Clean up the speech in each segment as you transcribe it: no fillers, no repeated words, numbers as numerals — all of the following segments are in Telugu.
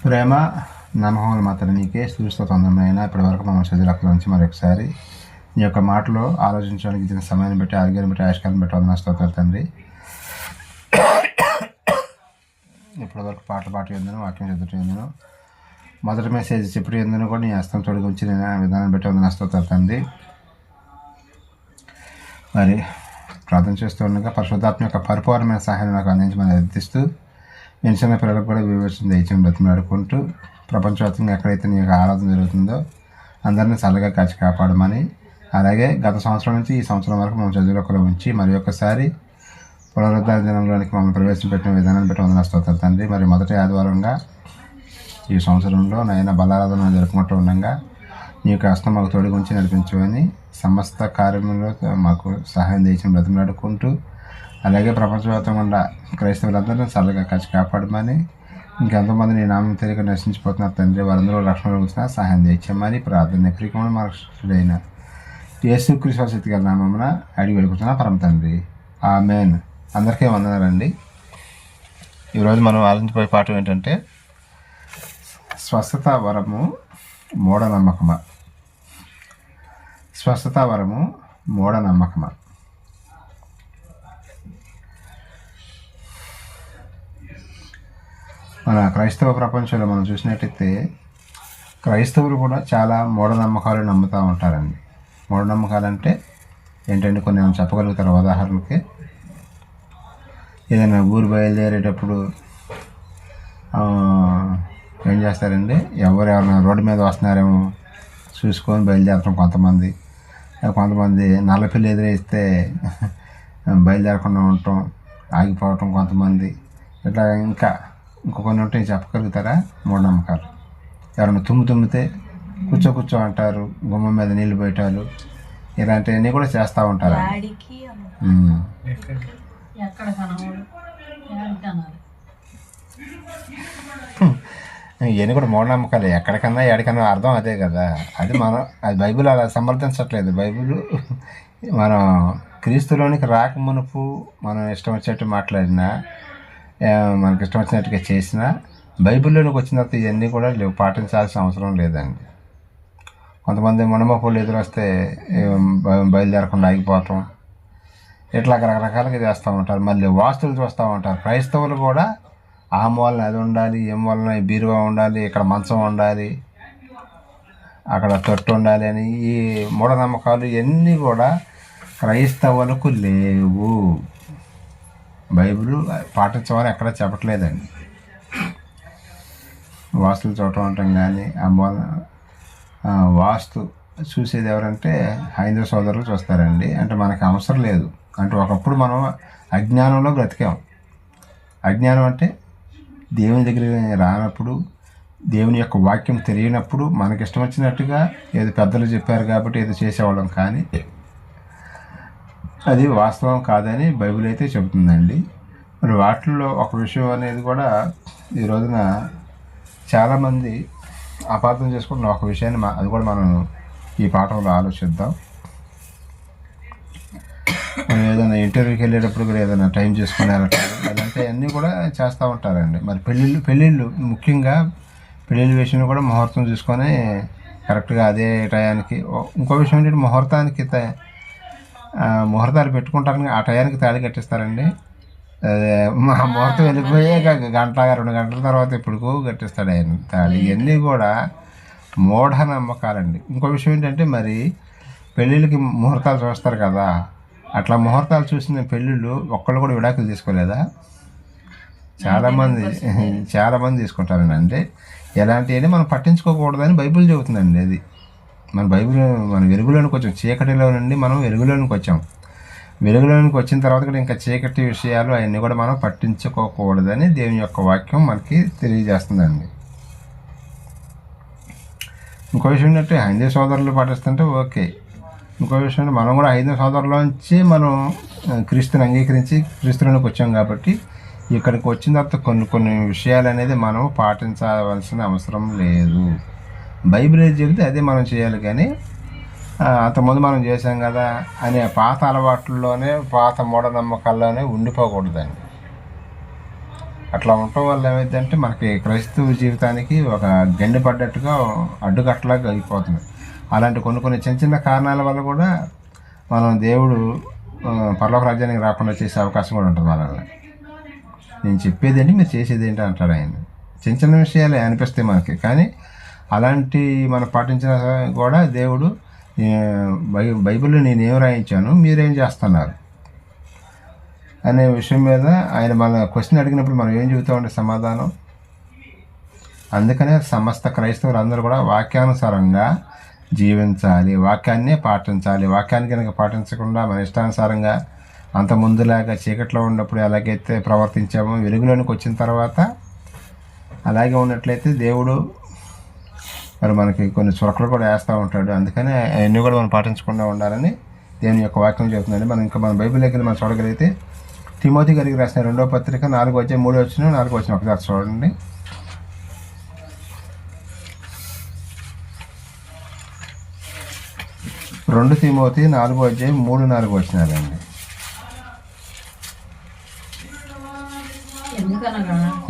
ప్రేమ నమ్మకములు మాత్రం నీకే స్థుతితో తొందరమైన ఇప్పటివరకు మమ్మల్ని చదివిలక్కల నుంచి మరొకసారి నీ యొక్క మాటలో ఆలోచించడానికి ఇచ్చిన సమయాన్ని బట్టి ఆరోగ్యాన్ని బట్టి ఆయుష్కాలను బట్టి వందన స్తోత్రాలు తండ్రి. ఇప్పటివరకు పాటలు పాట ఎందును వాక్యం చదువుతూ ఎందును మొదటి మెసేజ్ చెప్పి ఎందును కూడా నీ హస్తం తొడిగి ఉంచి నేను విధానం బట్టి వందన స్తోత్రాలు తండ్రి. మరి ప్రార్థన చేస్తూ ఉండగా పరిశుద్ధాత్మ యొక్క పరిపూర్ణమైన సహాయం నాకు అందించమని అర్థిస్తూ నేను చిన్న పిల్లలకు కూడా వివేచన దయచేసి బ్రతిమాడుకుంటూ ప్రపంచవ్యాప్తంగా ఎక్కడైతే నీ యొక్క ఆరాధన జరుగుతుందో అందరినీ చల్లగా కాచి కాపాడమని, అలాగే గత సంవత్సరం నుంచి ఈ సంవత్సరం వరకు మనం చదువులో ఉంచి మరి ఒక్కసారి పునరుద్ధరణ దినంలోనికి మమ్మల్ని ప్రవేశపెట్టిన విధానాన్ని బట్టి వందన స్తోత్రాలు తండ్రి. మరి మొదటి ఆదివారంగా ఈ సంవత్సరంలో నైనా బలారాధన జరుపుకుంటూ ఉండగా నీ యొక్క హస్తం మాకు తోడుగా ఉంచి నడిపించమని, సమస్త కార్యంలో మాకు సహాయం చేసి బ్రతిమాడుకుంటూ, అలాగే ప్రపంచవ్యాప్తంగా క్రైస్తవులందరినీ చల్లగా కాచి కాపాడమని, ఇంకెంతోమంది నీ నామం తెలియక నశించిపోతున్నారు తండ్రి, వారందరూ రక్షణ వచ్చినా సహాయం చేయించమని ప్రార్థన ప్రియమైన మనుషుడైన యేసుక్రీస్తు శక్తి గల నామమున అడిగి వెళ్ళుకుంటున్నా పరమ తండ్రి, ఆమేన్. అందరికీ వందనాలండి. ఈరోజు మనం ఆలోచించబోయే పాఠం ఏంటంటే స్వస్థత వరము మూఢనమ్మకమా. స్వస్థత వరము మూఢనమ్మకమా. మన క్రైస్తవ ప్రపంచంలో మనం చూసినట్టయితే క్రైస్తవులు కూడా చాలా మూఢనమ్మకాలు నమ్ముతూ ఉంటారండి. మూఢనమ్మకాలు అంటే ఏంటంటే కొన్ని ఏమైనా చెప్పగలుగుతారు? ఉదాహరణకి ఏదైనా ఊరు బయలుదేరేటప్పుడు ఏం చేస్తారండి, ఎవరైనా రోడ్డు మీద వస్తున్నారేమో చూసుకొని బయలుదేరటం కొంతమంది. నల్లపిల్లి ఎదురేస్తే బయలుదేరకుండా ఉండటం, ఆగిపోవటం కొంతమంది. ఇట్లా ఇంకా కొన్ని ఉంటాయి. చెప్పగలుగుతారా మూఢనమ్మకాలు? ఎవరైనా తుమ్మితే కూర్చో అంటారు, గుమ్మం మీద నీళ్ళు పోయటాలు, ఇలాంటివన్నీ కూడా చేస్తూ ఉంటారు. ఇవన్నీ కూడా మూఢనమ్మకాలు. ఎక్కడికన్నా ఎక్కడికన్నా అర్థం అదే కదా. అది బైబిల్ అలా సమర్థించట్లేదు. బైబిల్ మనం క్రీస్తులోనికి రాక మునుపు మనం ఇష్టం వచ్చినట్టు మాట్లాడినా, మనకి ఇష్టం వచ్చినట్టుగా చేసినా, బైబిల్లోనికి వచ్చిన తర్వాత ఇవన్నీ కూడా పాటించాల్సిన అవసరం లేదండి. కొంతమంది మనమోళ్ళు ఎదురొస్తే బయలుదేరకుండా ఆగిపోవటం, ఇట్లా రకరకాలుగా చేస్తూ ఉంటారు. మళ్ళీ వాస్తులు చూస్తూ ఉంటారు. క్రైస్తవులు కూడా ఆ మూలన అది ఉండాలి, ఏ మూలన బీరువా ఉండాలి, ఇక్కడ మంచం ఉండాలి, అక్కడ తొట్టు ఉండాలి అని ఈ మూఢనమ్మకాలు ఇవన్నీ కూడా క్రైస్తవులకు లేవు. బైబిల్ పాటించమని ఎక్కడ చెప్పట్లేదండి. వాస్తులు చూడటం ఉండటం కానీ, వాస్తు చూసేది ఎవరంటే హైందవ సోదరులు చూస్తారండి. అంటే మనకు అవసరం లేదు. అంటే ఒకప్పుడు మనం అజ్ఞానంలో బ్రతికాం. అజ్ఞానం అంటే దేవుని దగ్గర రానప్పుడు, దేవుని యొక్క వాక్యం తెలియనప్పుడు మనకి ఇష్టం వచ్చినట్టుగా ఏదో పెద్దలు చెప్పారు కాబట్టి ఏదో చేసేవాళ్ళం. కానీ అది వాస్తవం కాదని బైబిల్ అయితే చెబుతుందండి. మరి వాటిల్లో ఒక విషయం అనేది కూడా ఈ రోజున చాలామంది అపార్థం చేసుకుంటున్న ఒక విషయాన్ని అది కూడా మనం ఈ పాఠంలో ఆలోచిద్దాం. మనం ఏదైనా ఇంటర్వ్యూకి వెళ్ళేటప్పుడు కూడా ఏదైనా టైం చేసుకుని వెళ్ళటం ఇలాంటి అన్నీ కూడా చేస్తూ ఉంటారండి. మరి పెళ్ళిళ్ళు ముఖ్యంగా పెళ్ళిళ్ళ విషయంలో కూడా ముహూర్తం చూసుకొని కరెక్ట్గా అదే టయానికి. ఇంకో విషయం ఏంటంటే ముహూర్తాలు పెట్టుకుంటారని ఆ టయానికి తాళి కట్టిస్తారండి. అదే మా ముహూర్తం వెళ్ళిపోయే గంట 2 గంటల తర్వాత ఇప్పుడు కట్టిస్తాడు ఆయన తాళి. ఇవన్నీ కూడా మూఢనమ్మకాలండి. ఇంకో విషయం ఏంటంటే మరి పెళ్ళిళ్ళకి ముహూర్తాలు చూస్తారు కదా, అట్లా ముహూర్తాలు చూసిన పెళ్ళిళ్ళు ఒక్కళ్ళు కూడా విడాకులు తీసుకోలేదా? చాలామంది తీసుకుంటారండి. అంటే ఎలాంటివన్నీ మనం పట్టించుకోకూడదని బైబిల్ చెబుతుందండి. అది మన వెలుగులోనికి వచ్చాం. చీకటిలో నుండి మనం వెలుగులోనికి వచ్చాం. వెలుగులోనికి వచ్చిన తర్వాత కూడా ఇంకా చీకటి విషయాలు అవన్నీ కూడా మనం పట్టించుకోకూడదని దేవుని యొక్క వాక్యం మనకి తెలియజేస్తుందండి. ఇంకో విషయం ఏంటంటే హైందవ సోదరులు పాటిస్తుంటే ఓకే. ఇంకో విషయం మనం కూడా హైందవ సోదరులోంచి మనం క్రీస్తుని అంగీకరించి క్రీస్తులోనికి వచ్చాం కాబట్టి ఇక్కడికి వచ్చిన తర్వాత కొన్ని విషయాలు అనేది మనం పాటించవలసిన అవసరం లేదు. బైబిల్ ఏది చెబితే అదే మనం చేయాలి. కానీ అంతకుముందు మనం చేసాం కదా అనే పాత అలవాట్లలోనే, పాత మూఢనమ్మకాల్లోనే ఉండిపోకూడదండి. అట్లా ఉండటం వల్ల ఏమైందంటే మనకి క్రైస్తవ జీవితానికి ఒక గండి పడ్డట్టుగా అడ్డుకట్టలాగా అయిపోతుంది. అలాంటి కొన్ని కొన్ని చిన్న చిన్న కారణాల వల్ల కూడా మనం దేవుడు పరలోక రాజ్యానికి రాకుండా చేసే అవకాశం కూడా ఉంటుంది మనల్ని. నేను చెప్పేది ఏంటి, మీరు చేసేది ఏంటి అంటాడు ఆయన. చిన్న చిన్న విషయాలే అనిపిస్తాయి మనకి, కానీ అలాంటి మనం పాటించిన కూడా దేవుడు బైబిల్లో నేనేం రాయించాను, మీరేం చేస్తున్నారు అనే విషయం మీద ఆయన మన క్వశ్చన్ అడిగినప్పుడు మనం ఏం చెబుతామంటే సమాధానం. అందుకనే సమస్త క్రైస్తవులు అందరూ కూడా వాక్యానుసారంగా జీవించాలి, వాక్యాన్నే పాటించాలి. వాక్యాన్ని కనుక పాటించకుండా మన ఇష్టానుసారంగా అంత ముందులాగా చీకట్లో ఉన్నప్పుడు ఎలాగైతే ప్రవర్తించామో వెలుగులోనికి వచ్చిన తర్వాత అలాగే ఉన్నట్లయితే దేవుడు మరి మనకి కొన్ని చురకలు కూడా వేస్తూ ఉంటాడు. అందుకని అవన్నీ కూడా మనం పాటించకుండా ఉండాలని దేవుని యొక్క వాక్యం చెబుతుందండి. మన బైబిల్ దగ్గర మనం చూడగలిగితే తిమోతి గారికి రాసిన 2వ పత్రిక 4:3 ఒకసారి చూడండి. 2 తిమోతి 4:3-4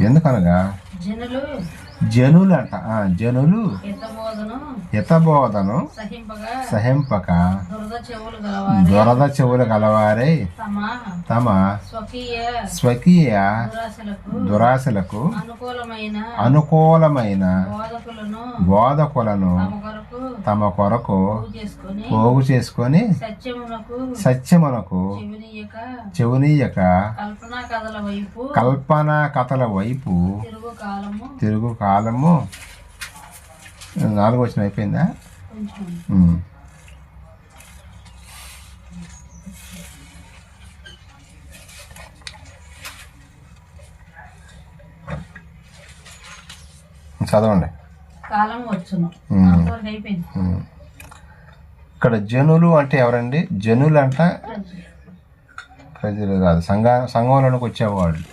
ఎందుకనగా జనులు అంట జనులు హితబోధను సహింపక దురద చెవులు గలవారై తమ స్వకీయ దురాశలకు అనుకూలమైన బోధకులను తమ కొరకు పోగు చేసుకొని సత్యమునకు చెవునీయక కల్పనా కథల వైపు తిరుగు కాలము. 4 వచనం అయిపోయిందా? చదవండి. ఇక్కడ జనులు అంటే ఎవరండి? జనులు అంట ప్రజలు కాదు, సంఘంలోనికి వచ్చేవాళ్ళు.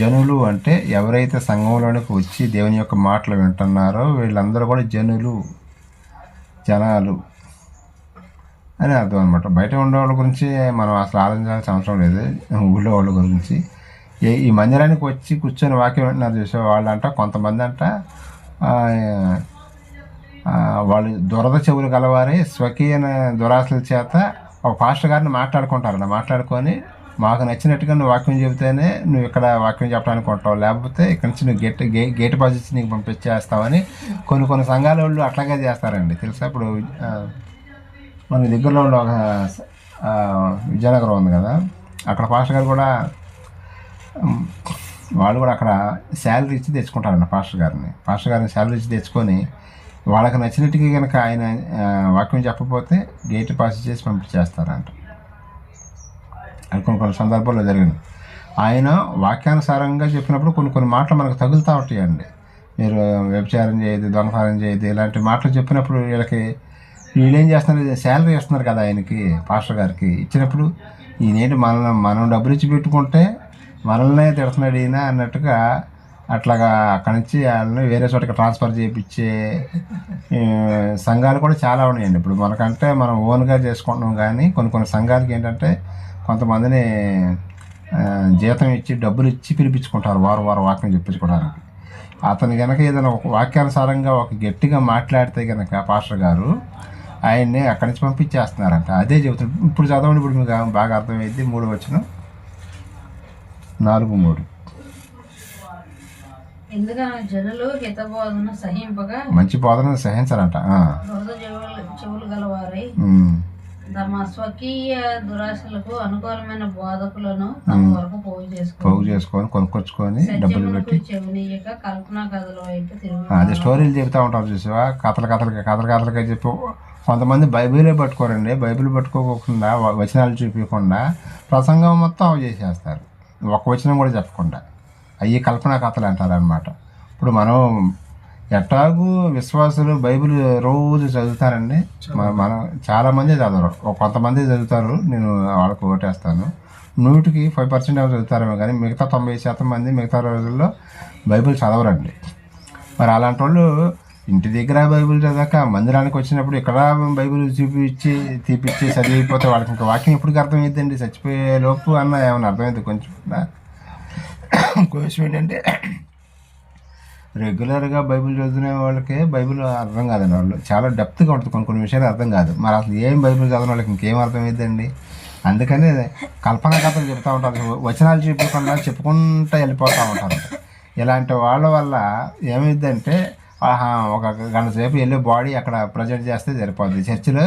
జనులు అంటే ఎవరైతే సంఘంలోనికి వచ్చి దేవుని యొక్క మాటలు వింటున్నారో వీళ్ళందరూ కూడా జనాలు అని అర్థం అనమాట. బయట ఉండేవాళ్ళ గురించి మనం అసలు ఆలోచించాల్సిన అవసరం లేదు. ఊళ్ళో వాళ్ళ గురించి ఈ మందిరానికి వచ్చి కూర్చొని వాక్యం వింటున్నారు చూసే వాళ్ళంట కొంతమంది అంట వాళ్ళు దురద చెవులు గలవారే స్వకీయ దురాశల చేత ఒక పాస్టర్ గారిని మాట్లాడుకొని మాకు నచ్చినట్టుగా నువ్వు వాక్యం చెబితేనే నువ్వు ఇక్కడ వాక్యం చెప్పడానికి ఉంటావు, లేకపోతే ఇక్కడ నుంచి నువ్వు గేట్ పాస్ నీకు పంపించేస్తావని కొన్ని సంఘాల వాళ్ళు అట్లాగే చేస్తారండి. తెలుసా? ఇప్పుడు మన దగ్గరలో ఉన్న ఒక విజయనగరం ఉంది కదా, అక్కడ పాస్టర్ గారు కూడా వాళ్ళు కూడా అక్కడ శాలరీ ఇచ్చి తెచ్చుకుంటారండి. పాస్టర్ గారిని శాలరీ ఇచ్చి తెచ్చుకొని వాళ్ళకి నచ్చినట్టుగా కనుక ఆయన వాక్యం చెప్పకపోతే గేట్ పాస్ చేసి పంపించేస్తారంట. అది కొన్ని సందర్భాల్లో జరిగింది. ఆయన వాక్యానుసారంగా చెప్పినప్పుడు కొన్ని మాటలు మనకు తగులుతూ ఉంటాయండి. మీరు వ్యభిచారం చేయదు, దొంగతనం చేయదు, ఇలాంటి మాటలు చెప్పినప్పుడు వీళ్ళు ఏం చేస్తున్నారు, శాలరీ ఇస్తున్నారు కదా ఆయనకి, పాస్టర్ గారికి ఇచ్చినప్పుడు ఈయనేంటి మనం డబ్బులు ఇచ్చి పెట్టుకుంటే మనల్నే తిడుతున్నాడు ఈయన అన్నట్టుగా అట్లాగా అక్కడి నుంచి వాళ్ళని వేరే చోటకి ట్రాన్స్ఫర్ చేయించే సంఘాలు కూడా చాలా ఉన్నాయండి. ఇప్పుడు మనకంటే మనం ఓన్గా చేసుకుంటున్నాం, కానీ కొన్ని సంఘాలకి ఏంటంటే కొంతమందిని జీతం ఇచ్చి డబ్బులు ఇచ్చి పిలిపించుకుంటారు వారం వాక్యం చెప్పించుకోవడానికి. అతను కనుక ఏదైనా ఒక వాక్యానుసారంగా ఒక గట్టిగా మాట్లాడితే కనుక పాస్టర్ గారు ఆయన్ని అక్కడి నుంచి పంపించేస్తున్నారంట. అదే చెబుతున్నాడు. ఇప్పుడు చదవండి, ఇప్పుడు మీకు బాగా అర్థమైంది. 3 వచనం 4:3 జనులు హితబోధన సహింపగా మంచి బోధన సహించారంట. చెవులు గలవారై తమ స్వకీయ దురాశలకు అనుకూలమైన బోధకులను తమ వరకు పోగు చేసుకొని కొనుక్కొచ్చుకొని డబ్బులు పెట్టి చెవినీయక కల్పనా కథల వైపు అదే స్టోరీలు చెప్తా ఉంటారు చూసావా, కథలకే చెప్పి కొంతమంది బైబిలే పట్టుకోరండి. బైబిల్ పట్టుకోకుండా వచనాలు చూపించకుండా ప్రసంగం మొత్తం అవి చేసేస్తారు, ఒక్క వచనం కూడా చెప్పకుండా. అవి కల్పనా కథలు అంటారనమాట. ఇప్పుడు మనం ఎట్లాగూ విశ్వాసులు బైబిల్ రోజు చదువుతారండి. మనం చాలామంది చదవరు, కొంతమంది చదువుతారు. నేను వాళ్ళకు ఓటేస్తాను. 100కి 5% చదువుతారేమో, కానీ మిగతా 90% మంది మిగతా రోజుల్లో బైబిల్ చదవరండి. మరి అలాంటి వాళ్ళు ఇంటి దగ్గర బైబిల్ చదవక మందిరానికి వచ్చినప్పుడు ఇక్కడ బైబిల్ తీపిచ్చి చదివిపోతే వాళ్ళకి ఇంకా వాక్యం ఎప్పటికీ అర్థమైద్దండి? చచ్చిపోయే లోపు అన్న ఏమైనా అర్థమైంది కొంచెం ఇంకో విషయం ఏంటంటే రెగ్యులర్గా బైబిల్ చదువుకునే వాళ్ళకి బైబిల్ అర్థం కాదండి. వాళ్ళు చాలా డెప్త్గా ఉంటుంది, కొన్ని కొన్ని విషయాలు అర్థం కాదు. మరి అసలు ఏం బైబిల్ చదివిన వాళ్ళకి ఇంకేం అర్థమైందండి? అందుకని కల్పనా కథలు చెప్తూ ఉంటారు, వచనాలు చెప్పకుండా చెప్పుకుంటూ వెళ్ళిపోతూ ఉంటారు. ఇలాంటి వాళ్ళ వల్ల ఏమైందంటే ఒక గంట సేపు వెళ్ళి బాడీ అక్కడ ప్రజెంట్ చేస్తే సరిపోద్ది. చర్చిలో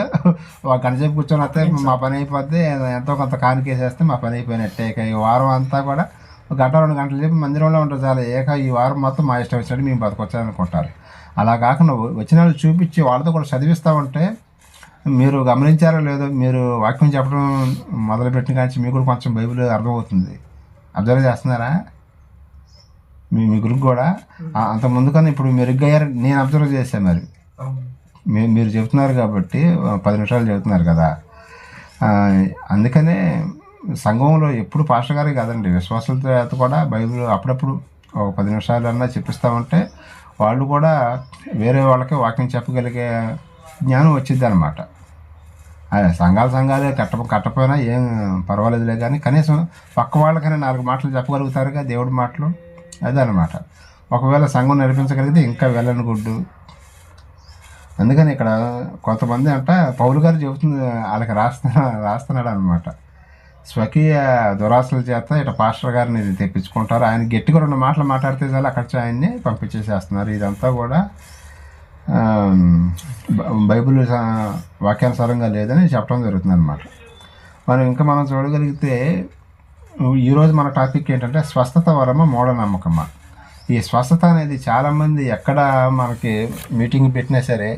ఒక గంట సేపు కూర్చొని వస్తే మా పని అయిపోద్ది, ఎంతో కొంత కానికేసేస్తే మా పని అయిపోయినట్టే. ఇక ఈ వారం అంతా కూడా ఒక గంట 2 గంటలు చెప్పి మందిరంలో ఉంటుంది చాలా. ఈ వారం మొత్తం మా ఇష్టం వచ్చినట్టు మేము బతకొచ్చారనుకుంటారు. అలా కాకుండా వచనాలు చూపించి వాళ్ళతో కూడా చదివిస్తూ ఉంటే, మీరు గమనించారో లేదో, మీరు వాక్యం చెప్పడం మొదలుపెట్టిన కానీ మీకు కూడా కొంచెం బైబిల్ అర్థమవుతుంది. అబ్జర్వ్ చేస్తున్నారా? మీ గురికి కూడా అంత ముందు కన్నా ఇప్పుడు మెరుగ్గయ్యారు నేను అబ్జర్వ్ చేశాను. మరి మీరు చెబుతున్నారు కాబట్టి 10 నిమిషాలు చెబుతున్నారు కదా, అందుకనే సంఘంలో ఎప్పుడు పాస్టర్ గారే కాదండి, విశ్వాసులతో కూడా బైబిల్ అప్పుడప్పుడు ఒక 10 నిమిషాలు అన్నా చెప్పిస్తూ ఉంటే వాళ్ళు కూడా వేరే వాళ్ళకి వాక్యం చెప్పగలిగే జ్ఞానం వచ్చింది అనమాట. సంఘాలే కట్టపోయినా ఏం పర్వాలేదులే, కానీ కనీసం పక్క వాళ్ళకైనా 4 మాటలు చెప్పగలుగుతారుగా, దేవుడి మాటలు. అదనమాట. ఒకవేళ సంఘం నడిపించగలిగితే ఇంకా వెళ్ళని గుడ్డు. అందుకని ఇక్కడ కొంతమంది పౌలు గారు చెబుతుంది వాళ్ళకి రాస్తున్నాడు అనమాట. స్వకీయ దురాశల చేత ఇట్లా పాస్టర్ గారిని తెప్పించుకుంటారు. ఆయన గట్టిగా 2 మాటలు మాట్లాడితే చాలు అక్కడ ఆయన్ని పంపించేసేస్తున్నారు. ఇదంతా కూడా బైబిల్ వాక్యానుసారంగా లేదని చెప్పడం జరుగుతుంది అనమాట. మనం చూడగలిగితే ఈరోజు మన టాపిక్ ఏంటంటే స్వస్థత వరమా మూఢనమ్మకమా. ఈ స్వస్థత అనేది చాలామంది ఎక్కడ మనకి మీటింగ్ పెట్టినా సరే,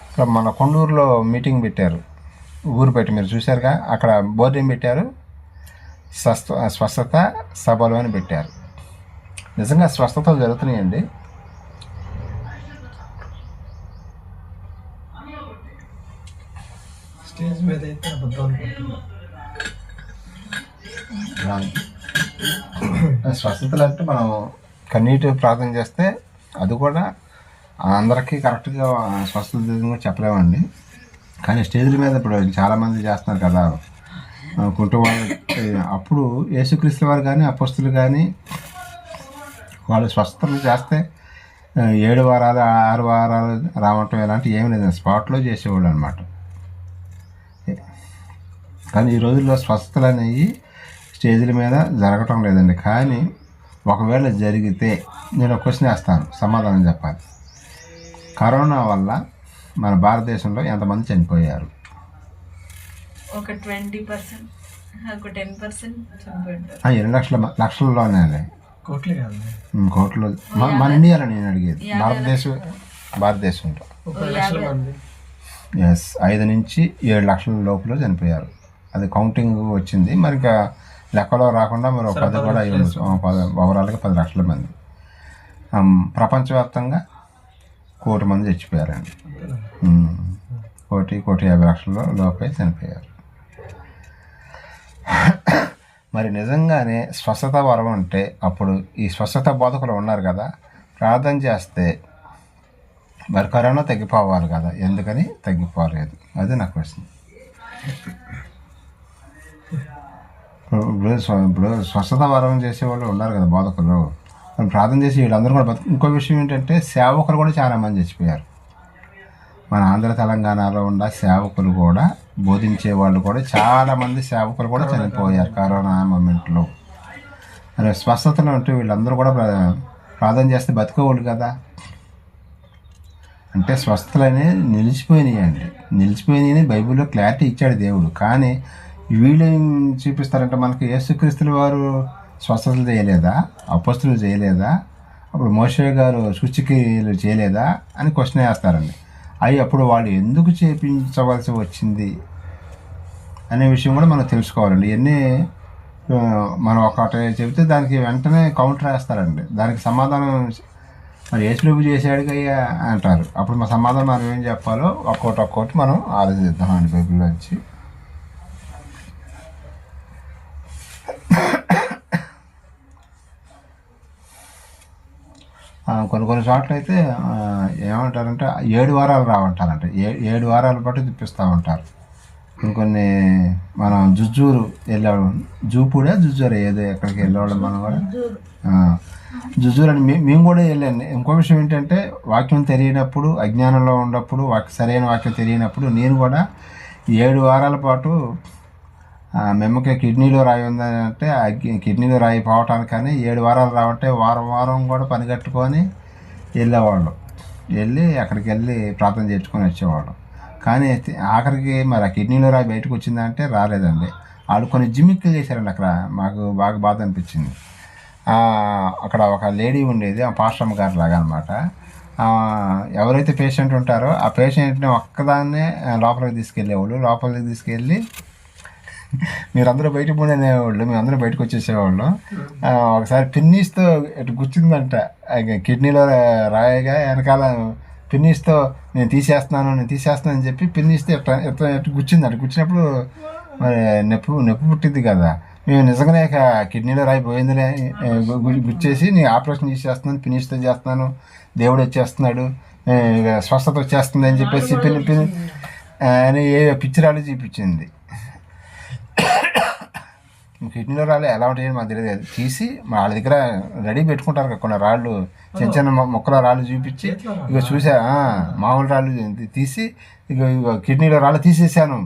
ఇక్కడ మన కొండూరులో మీటింగ్ పెట్టారు, ఊరు పెట్టి మీరు చూశారుగా, అక్కడ బోర్డు ఏం పెట్టారు, స్వస్థత సభలు అని పెట్టారు. నిజంగా స్వస్థతలు జరుగుతున్నాయండి. స్టేజ్ మీద అయితే అబద్ధం స్వస్థతలు అంటే మనం కన్నీటి ప్రార్థన చేస్తే అది కూడా అందరికీ కరెక్ట్గా స్వస్థత చెప్పలేమండి. కానీ స్టేజ్ల మీద ఇప్పుడు చాలామంది చేస్తున్నారు కదా కుటుంబాలు. అప్పుడు యేసుక్రీస్తు వారు కానీ అపొస్తలులు కానీ వాళ్ళు స్వస్థతలు చేస్తే 7 వారాలు 6 వారాలు రావటం ఇలాంటివి ఏమి లేదు, స్పాట్లో చేసేవాళ్ళు అనమాట. కానీ ఈ రోజుల్లో స్వస్థతలు అనేవి స్టేజ్ల మీద జరగటం లేదండి. కానీ ఒకవేళ జరిగితే నేను ఒక క్వశ్చన్ వేస్తాను, సమాధానం చెప్పాలి. కరోనా వల్ల మన భారతదేశంలో ఎంతమంది చనిపోయారు? ఒక 20%, ఒక 10% చనిపోయారు. 2 లక్షల్లోనే, కోట్లు. మన ఇండియాలో నేను అడిగేది భారతదేశంలో. ఎస్, 5 నుంచి 7 లక్షల లోపల చనిపోయారు. అది కౌంటింగ్ వచ్చింది. మరి ఇంకా లెక్కలో రాకుండా మరి 10 కూడా ఓవరాల్గా 10 లక్షల మంది. ప్రపంచవ్యాప్తంగా 1 కోటి మంది చచ్చిపోయారండి. 1,50,00,000 లోపే చనిపోయారు. మరి నిజంగానే స్వస్థత వరం అంటే అప్పుడు ఈ స్వస్థత బోధకులు ఉన్నారు కదా, ప్రార్థన చేస్తే మరి కరోనా తగ్గిపోవాలి కదా, ఎందుకని తగ్గిపోలేదు? అది నా క్వశ్చన్. ఇప్పుడు స్వస్థత వరం చేసేవాళ్ళు ఉన్నారు కదా బోధకులు, వాళ్ళు ప్రార్థన చేసి వీళ్ళందరూ కూడా ఇంకో విషయం ఏంటంటే సేవకులు కూడా చాలామంది చచ్చిపోయారు. మన ఆంధ్ర తెలంగాణలో ఉన్న సేవకులు కూడా, బోధించే వాళ్ళు కూడా చాలామంది సేవకులు కూడా చనిపోయారు కరోనా మూమెంట్లో. మరి స్వస్థతలు అంటే వీళ్ళందరూ కూడా ప్రార్థన చేస్తే బతికేవాళ్ళు కదా. అంటే స్వస్థతలనే నిలిచిపోయినాయని బైబిల్లో క్లారిటీ ఇచ్చాడు దేవుడు. కానీ వీళ్ళు ఏం చూపిస్తారంటే మనకి యేసుక్రీస్తుల వారు స్వస్థతలు చేయలేదా, అపొస్తలులు చేయలేదా, అప్పుడు మోషే గారు సూచికలు చేయలేదా అని క్వశ్చన్ వేస్తారండి. అప్పుడు వాళ్ళు ఎందుకు చేయించవలసి వచ్చింది అనే విషయం కూడా మనం తెలుసుకోవాలండి. ఇవన్నీ మనం ఒకటి చెబితే దానికి వెంటనే కౌంటర్ వేస్తారండి. దానికి సమాధానం మరి యేసుప్రభు చేసాడుగా అంటారు. అప్పుడు మా సమాధానం మనం ఏం చెప్పాలో ఒక్కొక్కటి మనం ఆలోచిద్దామండి బైబిల్లోంచి. కొన్ని చోట్ల అయితే ఏమంటారంటే 7 వారాలు రావంటారంట. 7 వారాల పాటు తిప్పిస్తూ ఉంటారు. కొన్ని మనం జుజ్జూరు వెళ్ళాడు, జూపూడా జుజ్జూరు ఏదో ఎక్కడికి వెళ్ళేవాళ్ళం మనం కూడా. జుజులని మేము కూడా వెళ్ళాను. ఇంకో విషయం ఏంటంటే వాక్యం తెలియనప్పుడు, అజ్ఞానంలో ఉన్నప్పుడు, సరైన వాక్యం తెలియనప్పుడు నేను కూడా 7 వారాల పాటు మెమ్మకి కిడ్నీలో రాయి ఉందని అంటే కిడ్నీలో రాయి పోవటానికని 7 వారాలు రావంటే వారం వారం కూడా పని కట్టుకొని వెళ్ళేవాళ్ళం. వెళ్ళి అక్కడికి వెళ్ళి ప్రార్థన చేసుకొని వచ్చేవాళ్ళం. కానీ ఆఖరికి మరి ఆ కిడ్నీలో రాయి బయటకు వచ్చిందంటే రాలేదండి. వాళ్ళు కొన్ని జిమ్మిక్కులు చేశారండి. అక్కడ మాకు బాగా బాధ అనిపించింది. అక్కడ ఒక లేడీ ఉండేది, ఆ పాస్టమ్ గారి లాగా అనమాట. ఎవరైతే పేషెంట్ ఉంటారో ఆ పేషెంట్ని ఒక్కదాన్నే లోపలికి తీసుకెళ్ళేవాళ్ళు. లోపలికి తీసుకెళ్ళి మీరందరూ బయటకు పోండి అనేవాళ్ళు, మేమందరం బయటకు వచ్చేసేవాళ్ళం. ఒకసారి పిన్నీస్తో ఇటు గుచ్చిందంట, కిడ్నీలో రాయగా వెనకాల పిన్నీస్తో నేను తీసేస్తున్నాను అని చెప్పి పిన్నీస్తో ఇటు గుచ్చిందంట. గుచ్చినప్పుడు మరి నొప్పి పుట్టింది కదా. మేము నిజంగానే కిడ్నీలో రాయి పోయిందిలే గుచ్చేసి నేను ఆపరేషన్ చేసేస్తున్నాను, పిన్నీస్తో చేస్తున్నాను, దేవుడు వచ్చేస్తున్నాడు, స్వస్థత వచ్చేస్తుంది అని చెప్పేసి పిన్ని అని ఏ పిచ్చిరాలు చూపించింది. కిడ్నీలో రాళ్ళు ఎలా ఉంటాయని మాకు తెలియదు. తీసి వాళ్ళ దగ్గర రెడీ పెట్టుకుంటారు కదా కొన్ని రాళ్ళు, చిన్న చిన్న మొక్కల రాళ్ళు చూపించి ఇక చూసా మామూలు రాళ్ళు తీసి ఇక కిడ్నీలో రాళ్ళు తీసేసాను,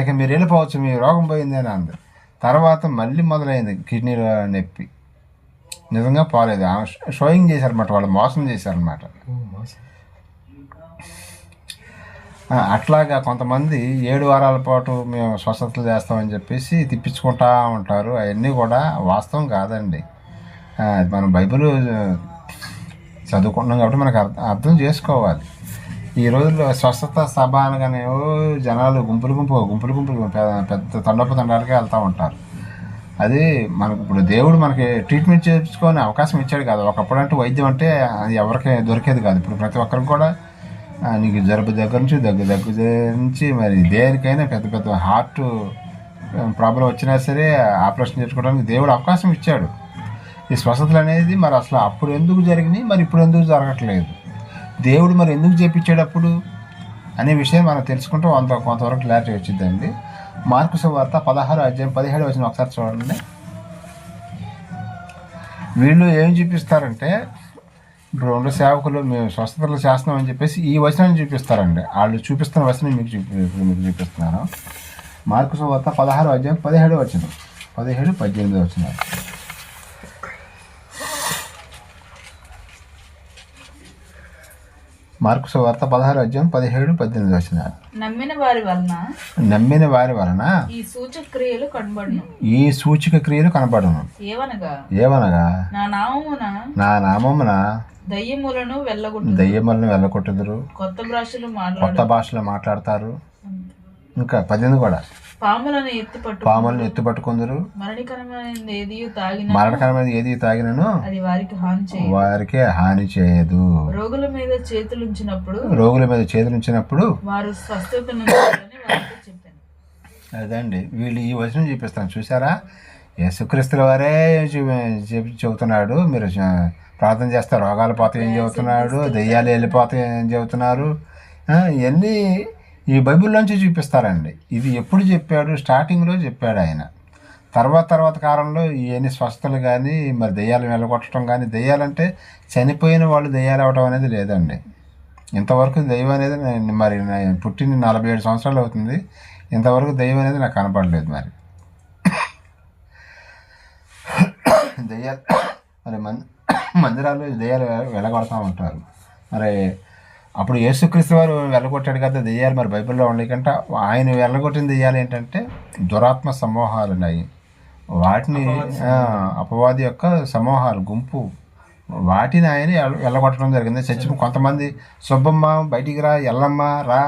ఇక మీరు వెళ్ళిపోవచ్చు, మీ రోగం పోయింది అని అంది. తర్వాత మళ్ళీ మొదలైంది కిడ్నీలో నొప్పి. నిజంగా పోలేదు. షోయింగ్ చేశారన్నమాట, వాళ్ళు మోసం చేశారన్నమాట. అట్లాగా కొంతమంది 7 వారాల పాటు మేము స్వస్థతలు చేస్తామని చెప్పేసి తిప్పించుకుంటూ ఉంటారు. అవన్నీ కూడా వాస్తవం కాదండి. మనం బైబిల్ చదువుకుంటున్నాం కాబట్టి మనకు అర్థం చేసుకోవాలి. ఈ రోజుల్లో స్వస్థత సభ అనగానే జనాలు గుంపులు పెద్ద తండాలుగా వెళ్తూ ఉంటారు. అది మనకు ఇప్పుడు దేవుడు మనకి ట్రీట్మెంట్ చేయించుకొని అవకాశం ఇచ్చాడు కాదు. ఒకప్పుడు అంటే వైద్యం అంటే అది ఎవరికి దొరికేది కాదు. ఇప్పుడు ప్రతి ఒక్కరికి కూడా నీకు జలుబు దగ్గర నుంచి దగ్గు నుంచి మరి దేనికైనా పెద్ద హార్ట్ ప్రాబ్లం వచ్చినా సరే ఆపరేషన్ చేసుకోవడానికి దేవుడు అవకాశం ఇచ్చాడు. ఈ స్వస్థతలు అనేది మరి అసలు అప్పుడు ఎందుకు జరిగినాయి, మరి ఇప్పుడు ఎందుకు జరగట్లేదు, దేవుడు మరి ఎందుకు చేయించాడు అప్పుడు అనే విషయం మనం తెలుసుకుంటే కొంతవరకు క్లారిటీ వచ్చిందండి. మార్కు సువార్త 16:17 ఒకసారి చూడండి. వీళ్ళు ఏం చూపిస్తారంటే ఇప్పుడు 2 సేవకులు మేము స్వస్థతలు చేస్తున్నామని చెప్పేసి ఈ వచనాన్ని చూపిస్తారండి. వాళ్ళు చూపిస్తున్న వచనం మీకు చూపిస్తున్నాను. మార్కు సువార్త 16:17 17-18 మార్కు సువార్త 16:17-18 నమ్మిన వారి వలన ఈ సూచక క్రియలు కనబడును. ఏవనగా నా నామమున దయ్యములను వెళ్ళగొట్టుదురు, కొత్త భాషలు మాట్లాడతారు. ఇంకా 18 కూడా పాములను ఎత్తుపట్టుకుందరు, మరణకరమైన ఏది తాగినను వారికి హాని చేయదు. రోగుల మీద చేతులుంచినప్పుడు అదండి వీళ్ళు ఈ వచనం చూపిస్తాను. చూసారా, యేసుక్రీస్తుల వారే చెబుతున్నాడు, మీరు ప్రార్థన చేస్తే రోగాలు పోతాయి ఏం చెబుతున్నాడు, దెయ్యాలు వెళ్ళిపోతాయి ఏం చెబుతున్నారు. ఇవన్నీ ఈ బైబిల్లోంచి చూపిస్తారండి. ఇది ఎప్పుడు చెప్పాడు? స్టార్టింగ్లో చెప్పాడు ఆయన. తర్వాత కాలంలో ఇవన్నీ స్వస్థతలు కానీ మరి దెయ్యాలు వెళ్ళగొట్టడం కానీ, దెయ్యాలంటే చనిపోయిన వాళ్ళు దెయ్యాలు అవ్వడం అనేది లేదండి. ఇంతవరకు దెయ్యం అనేది మరి పుట్టిన 47 సంవత్సరాలు అవుతుంది, ఇంతవరకు దెయ్యం అనేది నాకు కనపడలేదు. మరి దెయ్యాలు మరి మందిరాల్లో దెయ్యాలు వెళ్ళగొడతా ఉంటారు. మరి అప్పుడు యేసుక్రీస్తు వారు వెళ్ళగొట్టాడు కదా దెయ్యాలు, మరి బైబిల్లో ఉండకంటే ఆయన వెళ్ళగొట్టిన దెయ్యాలు ఏంటంటే దురాత్మ సమూహాలు ఉన్నాయి. వాటిని అపవాది యొక్క సమూహాలు గుంపు, వాటిని ఆయన వెళ్ళగొట్టడం జరిగింది. కొంతమంది సుబ్బమ్మ బయటికి రా, ఎల్లమ్మ రా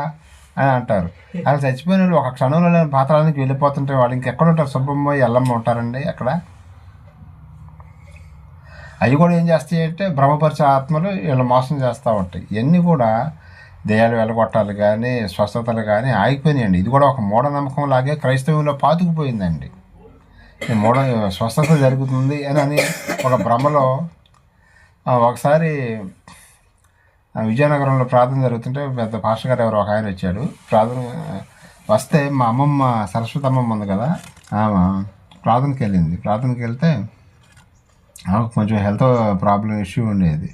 అని అంటారు. అలా చచ్చిపోయిన వాళ్ళు ఒక క్షణంలో పాతాళానికి వెళ్ళిపోతుంటే వాళ్ళు ఇంకెక్కడ ఉంటారు? సుబ్బమ్మ ఎల్లమ్మ ఉంటారండి అక్కడ. అవి కూడా ఏం చేస్తాయి అంటే భ్రమపరిచే ఆత్మలు వీళ్ళు మోసం చేస్తూ ఉంటాయి. ఇవన్నీ కూడా దెయ్యాలు వెళ్ళగొట్టాలి కానీ స్వస్థతలు కానీ ఆగిపోయినాయండి. ఇది కూడా ఒక మూఢనమ్మకం లాగే క్రైస్తవంలో పాతుకుపోయిందండి. స్వస్థత జరుగుతుంది అని ఒక భ్రమలో. ఒకసారి విజయనగరంలో ప్రార్థన జరుగుతుంటే పెద్ద పాస్టర్ గారు ఎవరు ఒక ఆయన వచ్చాడు. ప్రార్థన వస్తే మా అమ్మమ్మ సరస్వతి అమ్మమ్మ ఉంది కదా, ఆమె ప్రార్థనకి వెళ్ళింది. ప్రార్థనకి వెళ్తే నాకు కొంచెం హెల్త్ ప్రాబ్లం ఇష్యూ ఉండేది.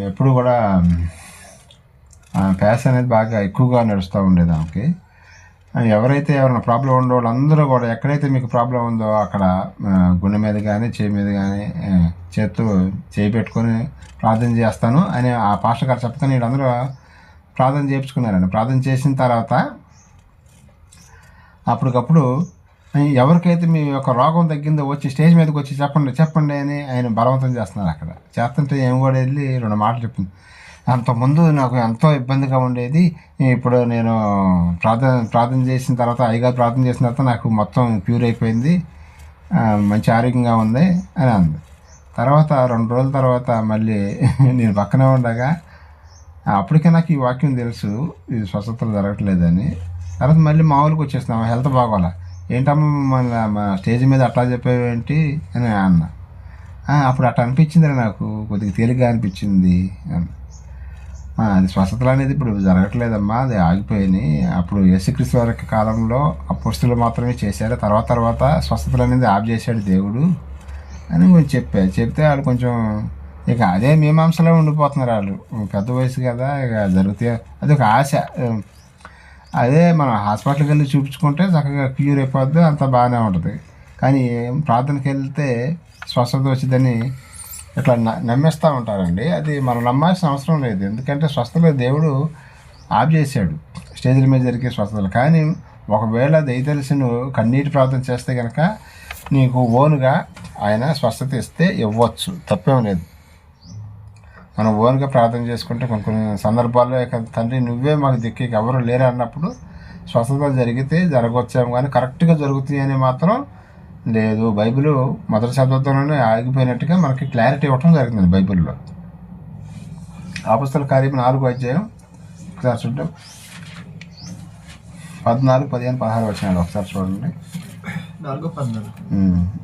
ఎప్పుడు కూడా ప్యాస్ అనేది బాగా ఎక్కువగా నడుస్తూ ఉండేది ఆమెకి. ఎవరైతే ఎవరైనా ప్రాబ్లం ఉందో వాళ్ళందరూ కూడా ఎక్కడైతే మీకు ప్రాబ్లం ఉందో అక్కడ గుండె మీద కానీ చేయి మీద కానీ చేత్తో చేయి పెట్టుకొని ప్రార్థన చేస్తాను అని ఆ పాస్టర్ గారు చెప్తాను. వీళ్ళందరూ ప్రార్థన చేయించుకున్నారండి. ప్రార్థన చేసిన తర్వాత అప్పటికప్పుడు ఎవరికైతే మీ యొక్క రోగం తగ్గిందో వచ్చి స్టేజ్ మీదకి వచ్చి చెప్పండి అని ఆయన బలవంతం చేస్తున్నారు. అక్కడ చేస్తుంటే ఏమి కూడా వెళ్ళి 2 మాటలు చెప్పింది. అంతకుముందు నాకు ఎంతో ఇబ్బందిగా ఉండేది, ఇప్పుడు నేను ప్రార్థన చేసిన తర్వాత అయ్యగారు ప్రార్థన చేసిన తర్వాత నాకు మొత్తం క్యూర్ అయిపోయింది, మంచి ఆరోగ్యంగా ఉంది అని అంది. తర్వాత 2 రోజుల తర్వాత మళ్ళీ నేను పక్కనే ఉండగా అప్పటికే నాకు ఈ వాక్యం తెలుసు, ఇది స్వస్థతలు జరగట్లేదని. తర్వాత మళ్ళీ మామూలుగా వచ్చేస్తున్నాం, హెల్త్ బాగోలా. ఏంటమ్మా మా స్టేజ్ మీద అట్లా చెప్పేవేంటి అని అన్న. అప్పుడు అట్లా అనిపించింది, నాకు కొద్దిగా తేలిగ్గా అనిపించింది అన్న. అది స్వస్థతలు అనేది ఇప్పుడు జరగట్లేదమ్మా, అది ఆగిపోయినాయి. అప్పుడు యేసుక్రీస్తు వారి కాలంలో అపోస్తులు మాత్రమే చేశారు, తర్వాత స్వస్థతలు అనేది ఆఫ్ చేశాడు దేవుడు అని కొంచెం చెప్తే వాళ్ళు కొంచెం ఇక అదే మీమాంసలో ఉండిపోతున్నారు. వాళ్ళు పెద్ద వయసు కదా, ఇక జరిగితే అది ఒక ఆశ. అదే మనం హాస్పిటల్కి వెళ్ళి చూపించుకుంటే చక్కగా క్యూర్ అయిపోద్ది, అంతా బాగానే ఉంటుంది. కానీ ప్రార్థనకి వెళ్తే స్వస్థత వచ్చిందని ఇట్లా నమ్మేస్తూ ఉంటారండి. అది మనం నమ్మాల్సిన అవసరం లేదు, ఎందుకంటే స్వస్థతలు దేవుడు ఆఫ్ చేశాడు స్టేజ్ల మీద జరిగే స్వస్థతలు. కానీ ఒకవేళ దయతలిసి నువ్వు కన్నీటి ప్రార్థన చేస్తే కనుక నీకు ఓనుగా ఆయన స్వస్థత ఇస్తే ఇవ్వచ్చు, తప్పేం లేదు. మనం ఓన్గా ప్రార్థన చేసుకుంటే కొన్ని సందర్భాల్లో ఇక తండ్రి నువ్వే మాకు దిక్కు ఎవరు లేరు అన్నప్పుడు స్వస్థత జరిగితే జరగవచ్చాము, కానీ కరెక్ట్గా జరుగుతాయి అని మాత్రం లేదు. బైబిల్ మొదటి శతాబ్దంలోనే ఆగిపోయినట్టుగా మనకి క్లారిటీ ఇవ్వటం జరిగింది బైబిల్లో. అపొస్తలుల కార్యం 4వ అధ్యాయం ఒకసారి చూద్దాం, 14, 15, 16 వచనాలు ఒకసారి చూడండి. 4:14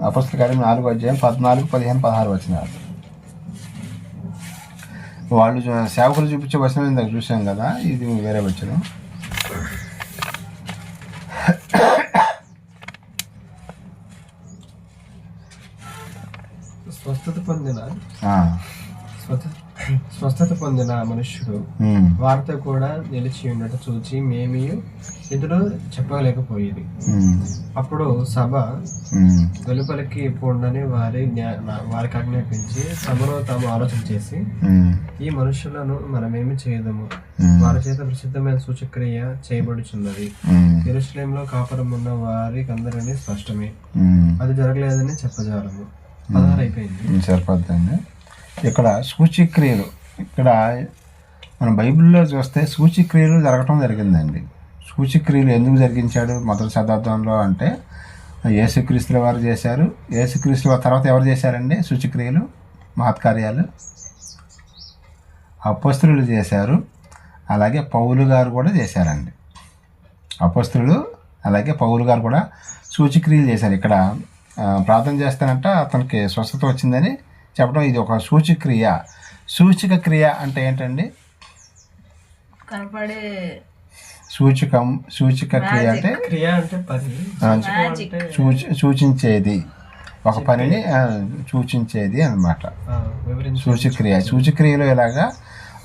అపొస్తలుల కార్యం 4వ అధ్యాయం 14, 15, 16 వచనాలు. వాళ్ళు సేవకులు చూపించే వచనం ఇందాక చూసాం కదా, ఇది వేరే వచనం. స్వస్థత పొందిన మనుష్యుడు వారితో కూడా నిలిచి ఉండట చూచి మేమీ ఎదురు చెప్పలేకపోయేది. అప్పుడు సభ వెలుపలికి పోండని వారికి ఆజ్ఞాపించి సభలో తాము ఆలోచన చేసి ఈ మనుషులను మనమేమి చేయదము, వారి చేత ప్రసిద్ధమైన సూచక్రియ చేయబడుచున్నది. యెరూషలేములో కాపురం ఉన్న వారికి అందరినీ స్పష్టమే, అది జరగలేదని చెప్పజాలము. 16 అయిపోయింది, సరిపోద్దండి. ఇక్కడ సూచక్రియలు, ఇక్కడ మన బైబిల్లో చూస్తే సూచక్రియలు జరగటం జరిగిందండి. సూచక్రియలు ఎందుకు జరిగించాడు మొదటి శతాబ్దంలో అంటే యేసుక్రీస్తుల వారు చేశారు. యేసుక్రీస్తుల వారి తర్వాత ఎవరు చేశారండి సూచక్రియలు, మహత్కార్యాలు? అపొస్తలులు చేశారు, అలాగే పౌలు గారు కూడా చేశారండి. అపొస్తలులు అలాగే పౌలు గారు కూడా సూచక్రియలు చేశారు. ఇక్కడ ప్రార్థన చేస్తానంట అతనికి స్వస్థత వచ్చిందని చెప్పడం ఇది ఒక సూచక్రియ. సూచక క్రియ అంటే ఏంటండి? కనపడే సూచక క్రియ అంటే క్రియ అంటే సూచించేది, ఒక పనిని సూచించేది అన్నమాట సూచక్రియ. సూచక్రియలో ఇలాగా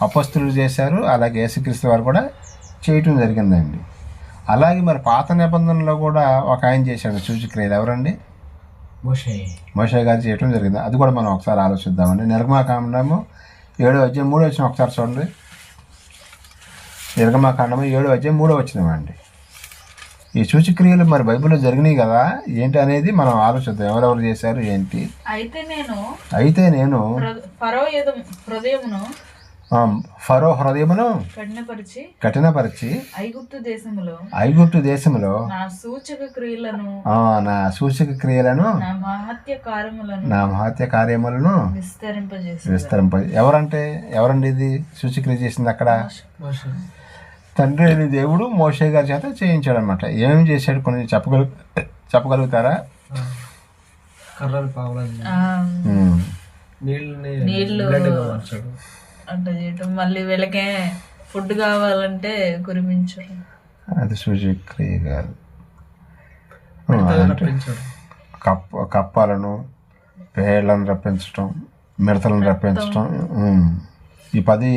అపొస్తలులు చేశారు, అలాగే యేసుక్రీస్తు వారు కూడా చేయటం జరిగిందండి. అలాగే మరి పాత నిబంధనలో కూడా ఒక ఆయన చేశాడు సూచక్రియలు. ఎవరండి? మోషే గారు చేయటం జరిగింది. అది కూడా మనం ఒకసారి ఆలోచిద్దామండి. నిర్గమాకాండము 7వ అధ్యాయం 3వ వచనం ఒకసారి చూడండి. నిర్గమాకాండము 7వ అధ్యాయం 3వ వచనం అండి. ఈ సూచక్రియలు మరి బైబిల్లో జరిగినాయి కదా, ఏంటి అనేది మనం ఆలోచిద్దాం, ఎవరెవరు చేశారు ఏంటి. అయితే నేను ఫరో హృదయమును కఠినపరిచి ఐగుప్తు దేశములో నా సూచక క్రియలను నా మహత్య కార్యములను ఎవరండి ఇది సూచక్రియ చేసింది? అక్కడ తండ్రి అయిన దేవుడు మోషే గారి చేత చేయించాడు అనమాట. ఏమేమి చేశాడు కొన్ని చెప్పగలుగుతారా? కర్రలు పావులని నీళ్ళు అట్లా చేయటం, మళ్ళీ వీళ్ళకే ఫుడ్ కావాలంటే కురిపించడం, అది సూచక్రియ కాదు. కప్పలను పేర్లను రప్పించటం, మిడతలను రప్పించటం, ఈ 10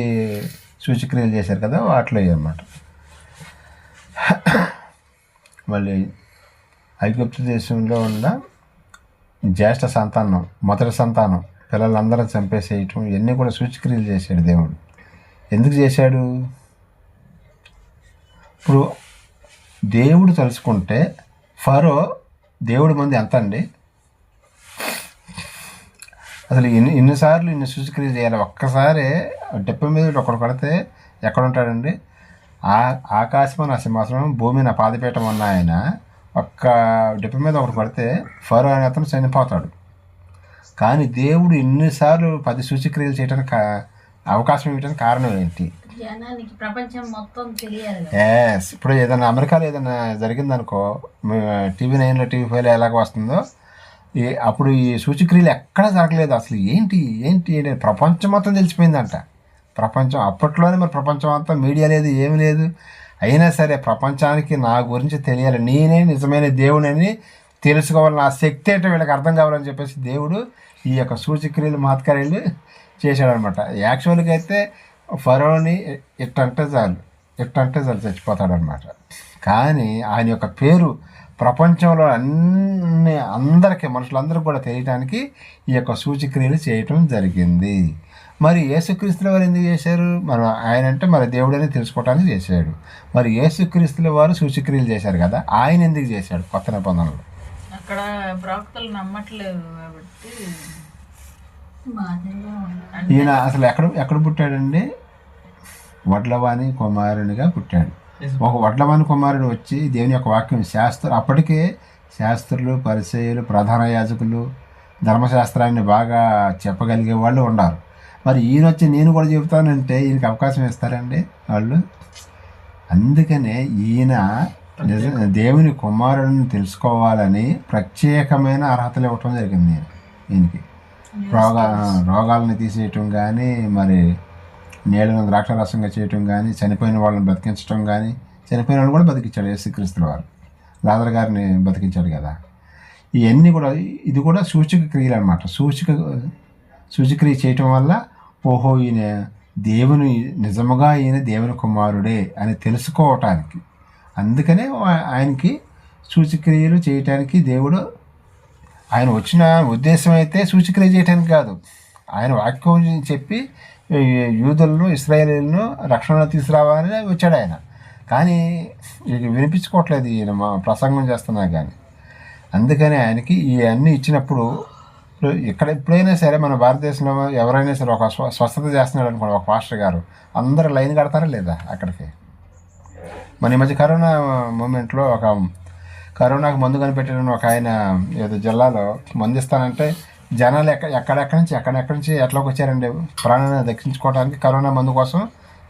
సూచక్రియలు చేశారు కదా, వాటిలో అన్నమాట. మళ్ళీ ఐగుప్తు దేశంలో ఉన్న జ్యేష్ఠ సంతానం, మొదటి సంతానం పిల్లలందరూ చంపేసేయటం, ఇవన్నీ కూడా సూచక్రియలు చేశాడు దేవుడు. ఎందుకు చేశాడు? ఇప్పుడు దేవుడు తలుచుకుంటే ఫరో దేవుడి ముందు ఎంత అండి? అసలు ఇన్నిసార్లు ఇన్ని సూచక్రియలు చేయాలి. ఒక్కసారి డెప్ప మీద ఒకడు కొడితే ఎక్కడ ఉంటాడండి? ఆకాశం నా సింహాసనం, భూమి నా పాదపీఠం ఉన్న ఆయన ఒక్క డెప్ప మీద ఒకటి కొడితే ఫరో అనే అతను చనిపోతాడు. కానీ దేవుడు ఇన్నిసార్లు 10 సూచక్రియలు చేయడానికి అవకాశం ఇవ్వడానికి కారణం ఏంటి? ప్రపంచం మొత్తం తెలియాలి. ఇప్పుడు ఏదైనా అమెరికాలో ఏదైనా జరిగిందనుకో, టీవీ 9లో టీవీ 5లో ఎలాగ వస్తుందో, అప్పుడు ఈ సూచక్రియలు ఎక్కడా జరగలేదు. అసలు ఏంటి ప్రపంచం మొత్తం తెలిసిపోయిందంట. ప్రపంచం అప్పట్లోనే మరి ప్రపంచం అంతా మీడియా లేదు, ఏమి లేదు. అయినా సరే ప్రపంచానికి నా గురించి తెలియాలి, నేనే నిజమైన దేవుడని తెలుసుకోవాలి, నా శక్తి ఏంటో వీళ్ళకి అర్థం కావాలని చెప్పేసి దేవుడు ఈ యొక్క సూచక్రియలు మహత్కార్యాలు చేశాడనమాట. యాక్చువల్గా అయితే ఫరోని ఇట్టంటే చాలు చచ్చిపోతాడనమాట. కానీ ఆయన యొక్క పేరు ప్రపంచంలో అందరికీ మనుషులందరూ కూడా తెలియటానికి ఈ యొక్క సూచక్రియలు చేయటం జరిగింది. మరి యేసుక్రీస్తుల వారు ఎందుకు చేశారు? మనం ఆయన అంటే మరి దేవుడని తెలుసుకోవటానికి చేశాడు. మరి యేసుక్రీస్తుల వారు సూచక్రియలు చేశారు కదా, ఆయన ఎందుకు చేశాడు? కొత్త నిబంధనలు అక్కడ ప్రవక్తలు నమ్మట్లేదు కాబట్టి ఈయన అసలు ఎక్కడ పుట్టాడండి? వడ్లవాణి కుమారునిగా పుట్టాడు. ఒక వడ్లవాణి కుమారుడు వచ్చి దేవుని యొక్క వాక్యం అప్పటికే శాస్త్రులు, పరిసయ్యులు, ప్రధాన యాజకులు ధర్మశాస్త్రాన్ని బాగా చెప్పగలిగే వాళ్ళు ఉన్నారు. మరి ఈయన వచ్చి నేను కూడా చెబుతానంటే ఈయనకి అవకాశం ఇస్తారండి వాళ్ళు? అందుకనే ఈయన దేవుని కుమారుడిని తెలుసుకోవాలని ప్రత్యేకమైన అర్హతలు ఇవ్వటం జరిగింది ఈయనకి. రోగాలను తీసేయటం కానీ, మరి నీళ్ళను ద్రాక్షరసంగా చేయటం కానీ, చనిపోయిన వాళ్ళని బతికించడం కానీ, చనిపోయిన వాళ్ళు కూడా బతికించాడు యేసుక్రీస్తుల వారు. లాజరు గారిని బతికించాడు కదా. ఇవన్నీ కూడా ఇది కూడా సూచక క్రియలు అనమాట. సూచక్రియ చేయటం వల్ల ఓహో ఈయన నిజముగా ఈయన దేవుని కుమారుడే అని తెలుసుకోవటానికి, అందుకనే ఆయనకి సూచక్రియలు చేయటానికి దేవుడు ఆయన వచ్చిన ఉద్దేశం అయితే సూచక్రియ చేయటానికి కాదు, ఆయన వాక్యం చెప్పి యూదులను, ఇశ్రాయేలీలను రక్షణలో తీసుకురావాలని వచ్చాడు ఆయన. కానీ వినిపించుకోవట్లేదు ఈయన ప్రసంగం చేస్తున్నా కానీ. అందుకని ఆయనకి ఇవన్నీ ఇచ్చినప్పుడు ఎప్పుడైనా సరే మన భారతదేశంలో ఎవరైనా సరే ఒక స్వస్థత చేస్తున్నాడు అనుకోండి, ఒక పాస్టర్ గారు, అందరూ లైన్ కడతారా లేదా అక్కడికి? మన ఈ మధ్య కరోనా మూమెంట్లో కరోనాకు మందు కనిపెట్టడం ఒక ఆయన ఏదో జిల్లాలో మందు ఇస్తానంటే జనాలు ఎక్కడెక్కడి నుంచి ఎట్లోకి వచ్చారండి ప్రాణాన్ని దక్కించుకోవడానికి కరోనా మందు కోసం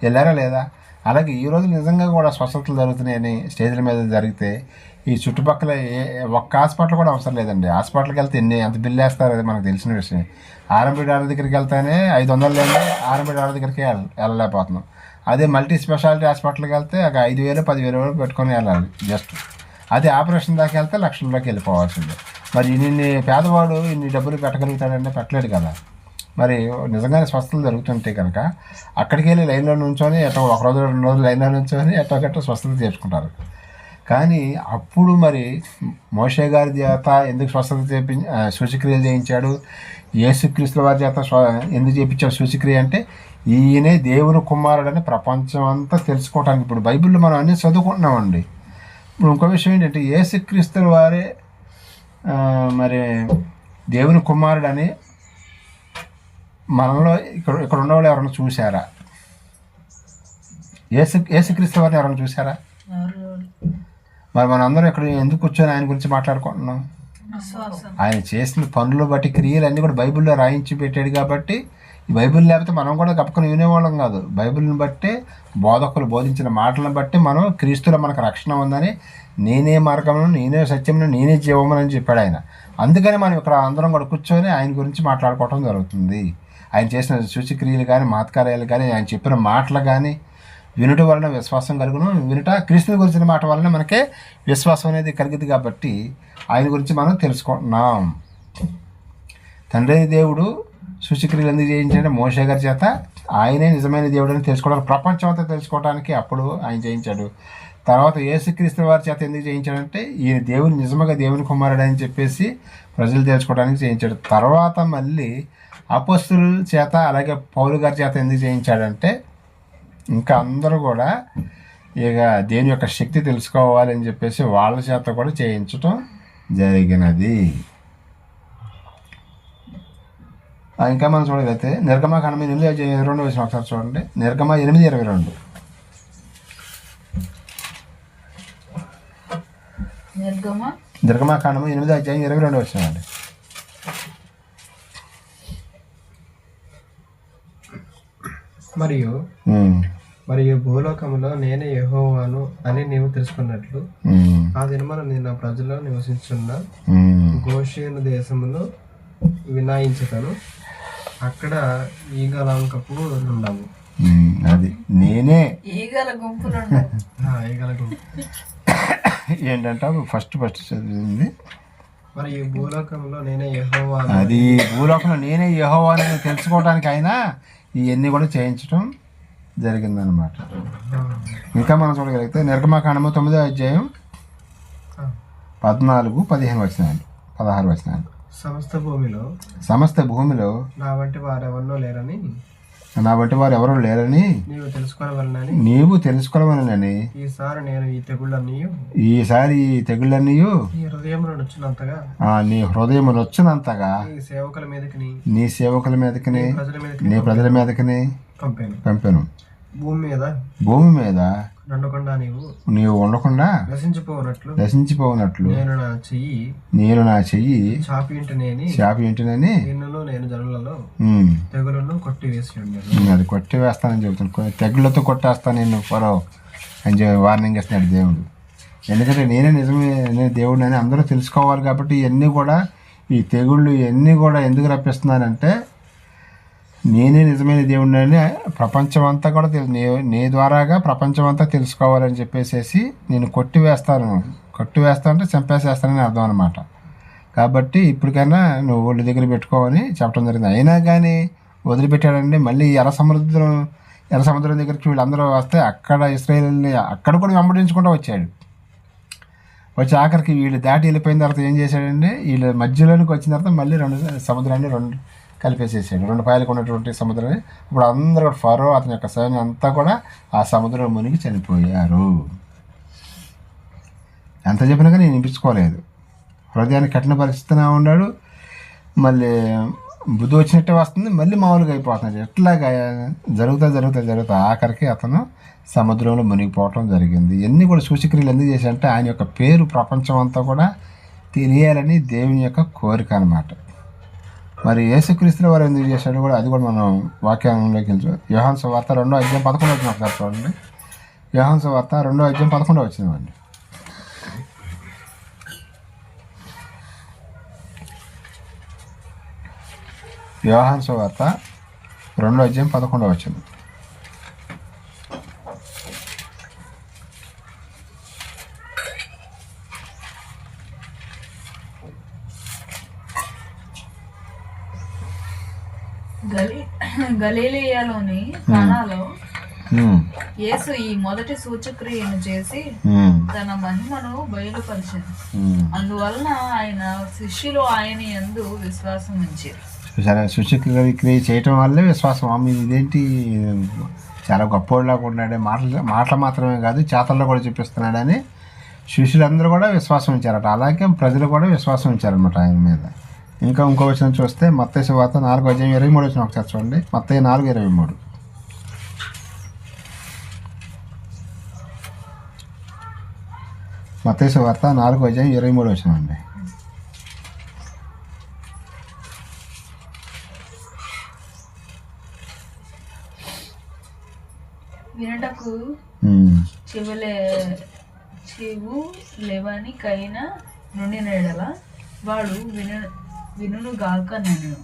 వెళ్ళారా లేదా? అలాగే ఈరోజు నిజంగా కూడా స్వస్థతలు జరుగుతున్నాయని స్టేజ్ల మీద జరిగితే ఈ చుట్టుపక్కల ఒక్క హాస్పిటల్ కూడా అవసరం లేదండి. హాస్పిటల్కి వెళ్తే ఎంత బిల్లు వేస్తారో అది మనకు తెలిసిన విషయం. ఆర్ఎంపీ డాక్టర్ దగ్గరికి వెళ్తేనే 500 లేని ఆర్ఎంపీ డాక్టర్ దగ్గరికి వెళ్ళలేకపోతున్నాం. అదే మల్టీ స్పెషాలిటీ హాస్పిటల్కి వెళ్తే ఒక 5,000 10,000 పెట్టుకొని వెళ్ళాలి జస్ట్. అదే ఆపరేషన్ దాకా వెళ్తే లక్షల్లోకి వెళ్ళిపోవాల్సిందే. మరి ఇన్ని పేదవాడు ఇన్ని డబ్బులు పెట్టగలుగుతాడంటే పెట్టలేడు కదా. మరి నిజంగానే స్వస్థతలు జరుగుతుంటే కనుక అక్కడికి వెళ్ళి లైన్లో నుంచొని ఒక రోజు 2 రోజులు లైన్లో నుంచొని ఎట్టగట్ట స్వస్థత చేసుకుంటారు. కానీ అప్పుడు మరి మోషే గారి చేత ఎందుకు స్వస్థత సూచక్రియలు చేయించాడు? యేసుక్రీస్తుల వారి చేత ఎందుకు చేయించాడు సూచక్రియ అంటే ఈయనే దేవుని కుమారుడని ప్రపంచం అంతా తెలుసుకోవటానికి. ఇప్పుడు బైబిల్లో మనం అన్నీ చదువుకుంటున్నామండి. ఇప్పుడు ఇంకో విషయం ఏంటంటే యేసుక్రీస్తుల వారే మరి దేవుని కుమారుడని మనలో ఇక్కడ ఉన్నవాళ్ళు ఎవరైనా చూసారా? యేసుక్రీస్తు వారిని ఎవరైనా చూసారా? మరి మనందరం ఇక్కడ ఎందుకు కూర్చొని ఆయన గురించి మాట్లాడుకుంటున్నాం? ఆయన చేసిన పనులు బట్టి క్రియలు అన్నీ కూడా బైబిల్లో రాయించి పెట్టాడు కాబట్టి, ఈ బైబిల్ లేకపోతే మనం కూడా గప్పకొని వినేవాళ్ళం కాదు. బైబిల్ని బట్టే బోధకులు బోధించిన మాటలను బట్టి మనం క్రీస్తులో మనకు రక్షణ ఉందని, నేనే మార్గమును, నేనే సత్యమును, నేనే జీవమునని చెప్పాడు ఆయన. అందుకని మనం ఇక్కడ అందరం కూడా కూర్చొని ఆయన గురించి మాట్లాడుకోవటం జరుగుతుంది. ఆయన చేసిన సూచక్రియలు కానీ, మహత్కార్యాలు కానీ, ఆయన చెప్పిన మాటలు కానీ వినుట వలన విశ్వాసం కలుగును. క్రీస్తుని గురించిన మాట వలన మనకే విశ్వాసం అనేది కలిగింది కాబట్టి ఆయన గురించి మనం తెలుసుకుంటున్నాం. తండ్రి అయిన దేవుడు సూచక్రియలు ఎందుకు చేయించాడంటే మోషే గారి చేత ఆయనే నిజమైన దేవుడు అని తెలుసుకోవడానికి, ప్రపంచం అంతా తెలుసుకోవడానికి అప్పుడు ఆయన చేయించాడు. తర్వాత యేసుక్రీస్తు వారి చేత ఎందుకు చేయించాడంటే ఈయన దేవుని నిజంగా దేవుని కుమారుడు అని చెప్పేసి ప్రజలు తెలుసుకోవడానికి చేయించాడు. తర్వాత మళ్ళీ అపోస్తుల చేత అలాగే పౌలు గారి చేత ఎందుకు చేయించాడంటే ఇంకా అందరూ కూడా ఇక దేవుని యొక్క శక్తి తెలుసుకోవాలని చెప్పేసి వాళ్ళ చేత కూడా చేయించటం జరిగినది. ఇంకా మనం చూడగలిగితే నిర్గమకాండం 8:22 వచ్చిన ఒకసారి చూడండి. నిర్గమ 8:22. నిర్గమకాండము 8:22 వచ్చినాయండి. మరియు భూలోకములో నేనే యెహోవాను అని నీవు తెలుసుకున్నట్లు ఆ దినమున నేను నా ప్రజలు నివసించున్న గోషేను దేశమును వినాయించుతాను. అక్కడ ఈగలంకపు ఉండవు. అది నేనే ఈగల గుంపులు ఈగల గుంపు ఏంటంటే ఫస్ట్ చదివింది. మరి భూలోకంలో నేనే యెహోవా, అది భూలోకంలో నేనే యెహోవా అని తెలుసుకోవడానికి అయినా ఇవన్నీ కూడా చేయించడం జరిగిందనమాట. ఇంకా మనం చూడగలిగితే నిర్గమకాండము 9వ 14-15 వచనాలు 16 వచనాలు. సమస్త భూమిలో నా వంటి వారు ఎవరు లేరని నీవు తెలుసుకోవాలని ఈసారి ఈ తెగుళ్ళన్నీ నీ హృదయం వచ్చినంతగా నీ సేవకుల మీదకి నీ ప్రజల మీదకి పంపాను. భూమి మీద నీవు ఉండకుండా నశించిపోనట్లు నేను నా చెయ్యి చాపి ఉంటునని అది కొట్టివేస్తానని చెబుతున్నాను. తెగుళ్ళతో కొట్టేస్తాను నేను ఫరో అని వార్నింగ్ ఇస్తున్నాడు దేవుడు. ఎందుకంటే నేనే నిజమే దేవుడు అని అందరూ తెలుసుకోవాలి కాబట్టి ఇవన్నీ కూడా ఈ తెగుళ్ళు ఇవన్నీ కూడా ఎందుకు రప్పిస్తున్నానంటే నేనే నిజమైన దేవుడిని అని ప్రపంచం అంతా కూడా నీ ద్వారాగా ప్రపంచం అంతా తెలుసుకోవాలని చెప్పేసి నేను కొట్టివేస్తా అంటే చంపేసేస్తానని అర్థం అనమాట. కాబట్టి ఇప్పటికైనా నువ్వు ఒళ్ళు దగ్గర పెట్టుకోవని చెప్పడం జరిగింది. అయినా కానీ వదిలిపెట్టాడండి. మళ్ళీ ఎర్ర సముద్రం దగ్గరికి వీళ్ళందరూ వస్తే అక్కడ ఇశ్రాయేలుని అక్కడ కూడా వెంబడించుకుంటూ వచ్చాడు. వచ్చి ఆఖరికి వీళ్ళు దాటి వెళ్ళిపోయిన తర్వాత ఏం చేశాడండి, వీళ్ళ మధ్యలోనికి వచ్చిన తర్వాత మళ్ళీ సముద్రాన్ని కలిపేసేసాడు. 2 పాయలకు ఉన్నటువంటి సముద్రాన్ని. ఇప్పుడు అందరూ ఫరో అతని యొక్క సైన్యం అంతా కూడా ఆ సముద్రంలో మునిగి చనిపోయారు. ఎంత చెప్పినా కానీ నేను వినిపించుకోలేదు. హృదయాన్ని కఠినపరుస్తూనే ఉన్నాడు. మళ్ళీ బుద్ధి వచ్చినట్టే వస్తుంది, మళ్ళీ మామూలుగా అయిపోతున్నాడు. ఎట్లాగా జరుగుతా ఆఖరికి అతను సముద్రంలో మునిగిపోవటం జరిగింది. ఇవన్నీ కూడా సూచక్రియలు ఎందుకు చేశాడంటే ఆయన యొక్క పేరు ప్రపంచం అంతా కూడా తెలియాలని దేవుని యొక్క కోరిక అన్నమాట. మరి యేసుక్రీస్తు వారు ఎందుకు చేశాడు కూడా అది కూడా మనం వాక్యంలోకి వెళ్తాం. యోహాను సువార్త 2:11 వచ్చిన ఒకసారి చూడండి. యోహాను సువార్త 2:11 వచ్చిందండి. యోహాను సువార్త 2:11 వచ్చింది. గలిలయలోని కానాలో యేసు ఈ మొదటి సూచక్రియను చేసి తన మహిమను బయలుపరిచాడు. అందువలన ఆయన శిష్యులు ఆయన యందు విశ్వాసం ఉంచారు. సూచక్రియ చేయటం వల్లే విశ్వాసం. ఆమె ఇదేంటి చాలా గొప్పవాళ్ళగా ఉన్నాడే, మాటలు మాత్రమే కాదు చేతల్లో కూడా చూపిస్తున్నాడని శిష్యులందరూ కూడా విశ్వాసం ఉంచారట. అలాగే ప్రజలు కూడా విశ్వాసం ఉంచారనమాట ఆయన మీద. ఇంకా ఇంకో విషయం చూస్తే మత్తయి సువార్త 4:23 వచ్చిన ఒకసారి చూడండి. మత్తయి 4:23. మత్తయి సువార్త 4:23 వచ్చినండి. వినటకు చెవు లేవని కైన నుండి నెడల వాడు వినుగాక నేను.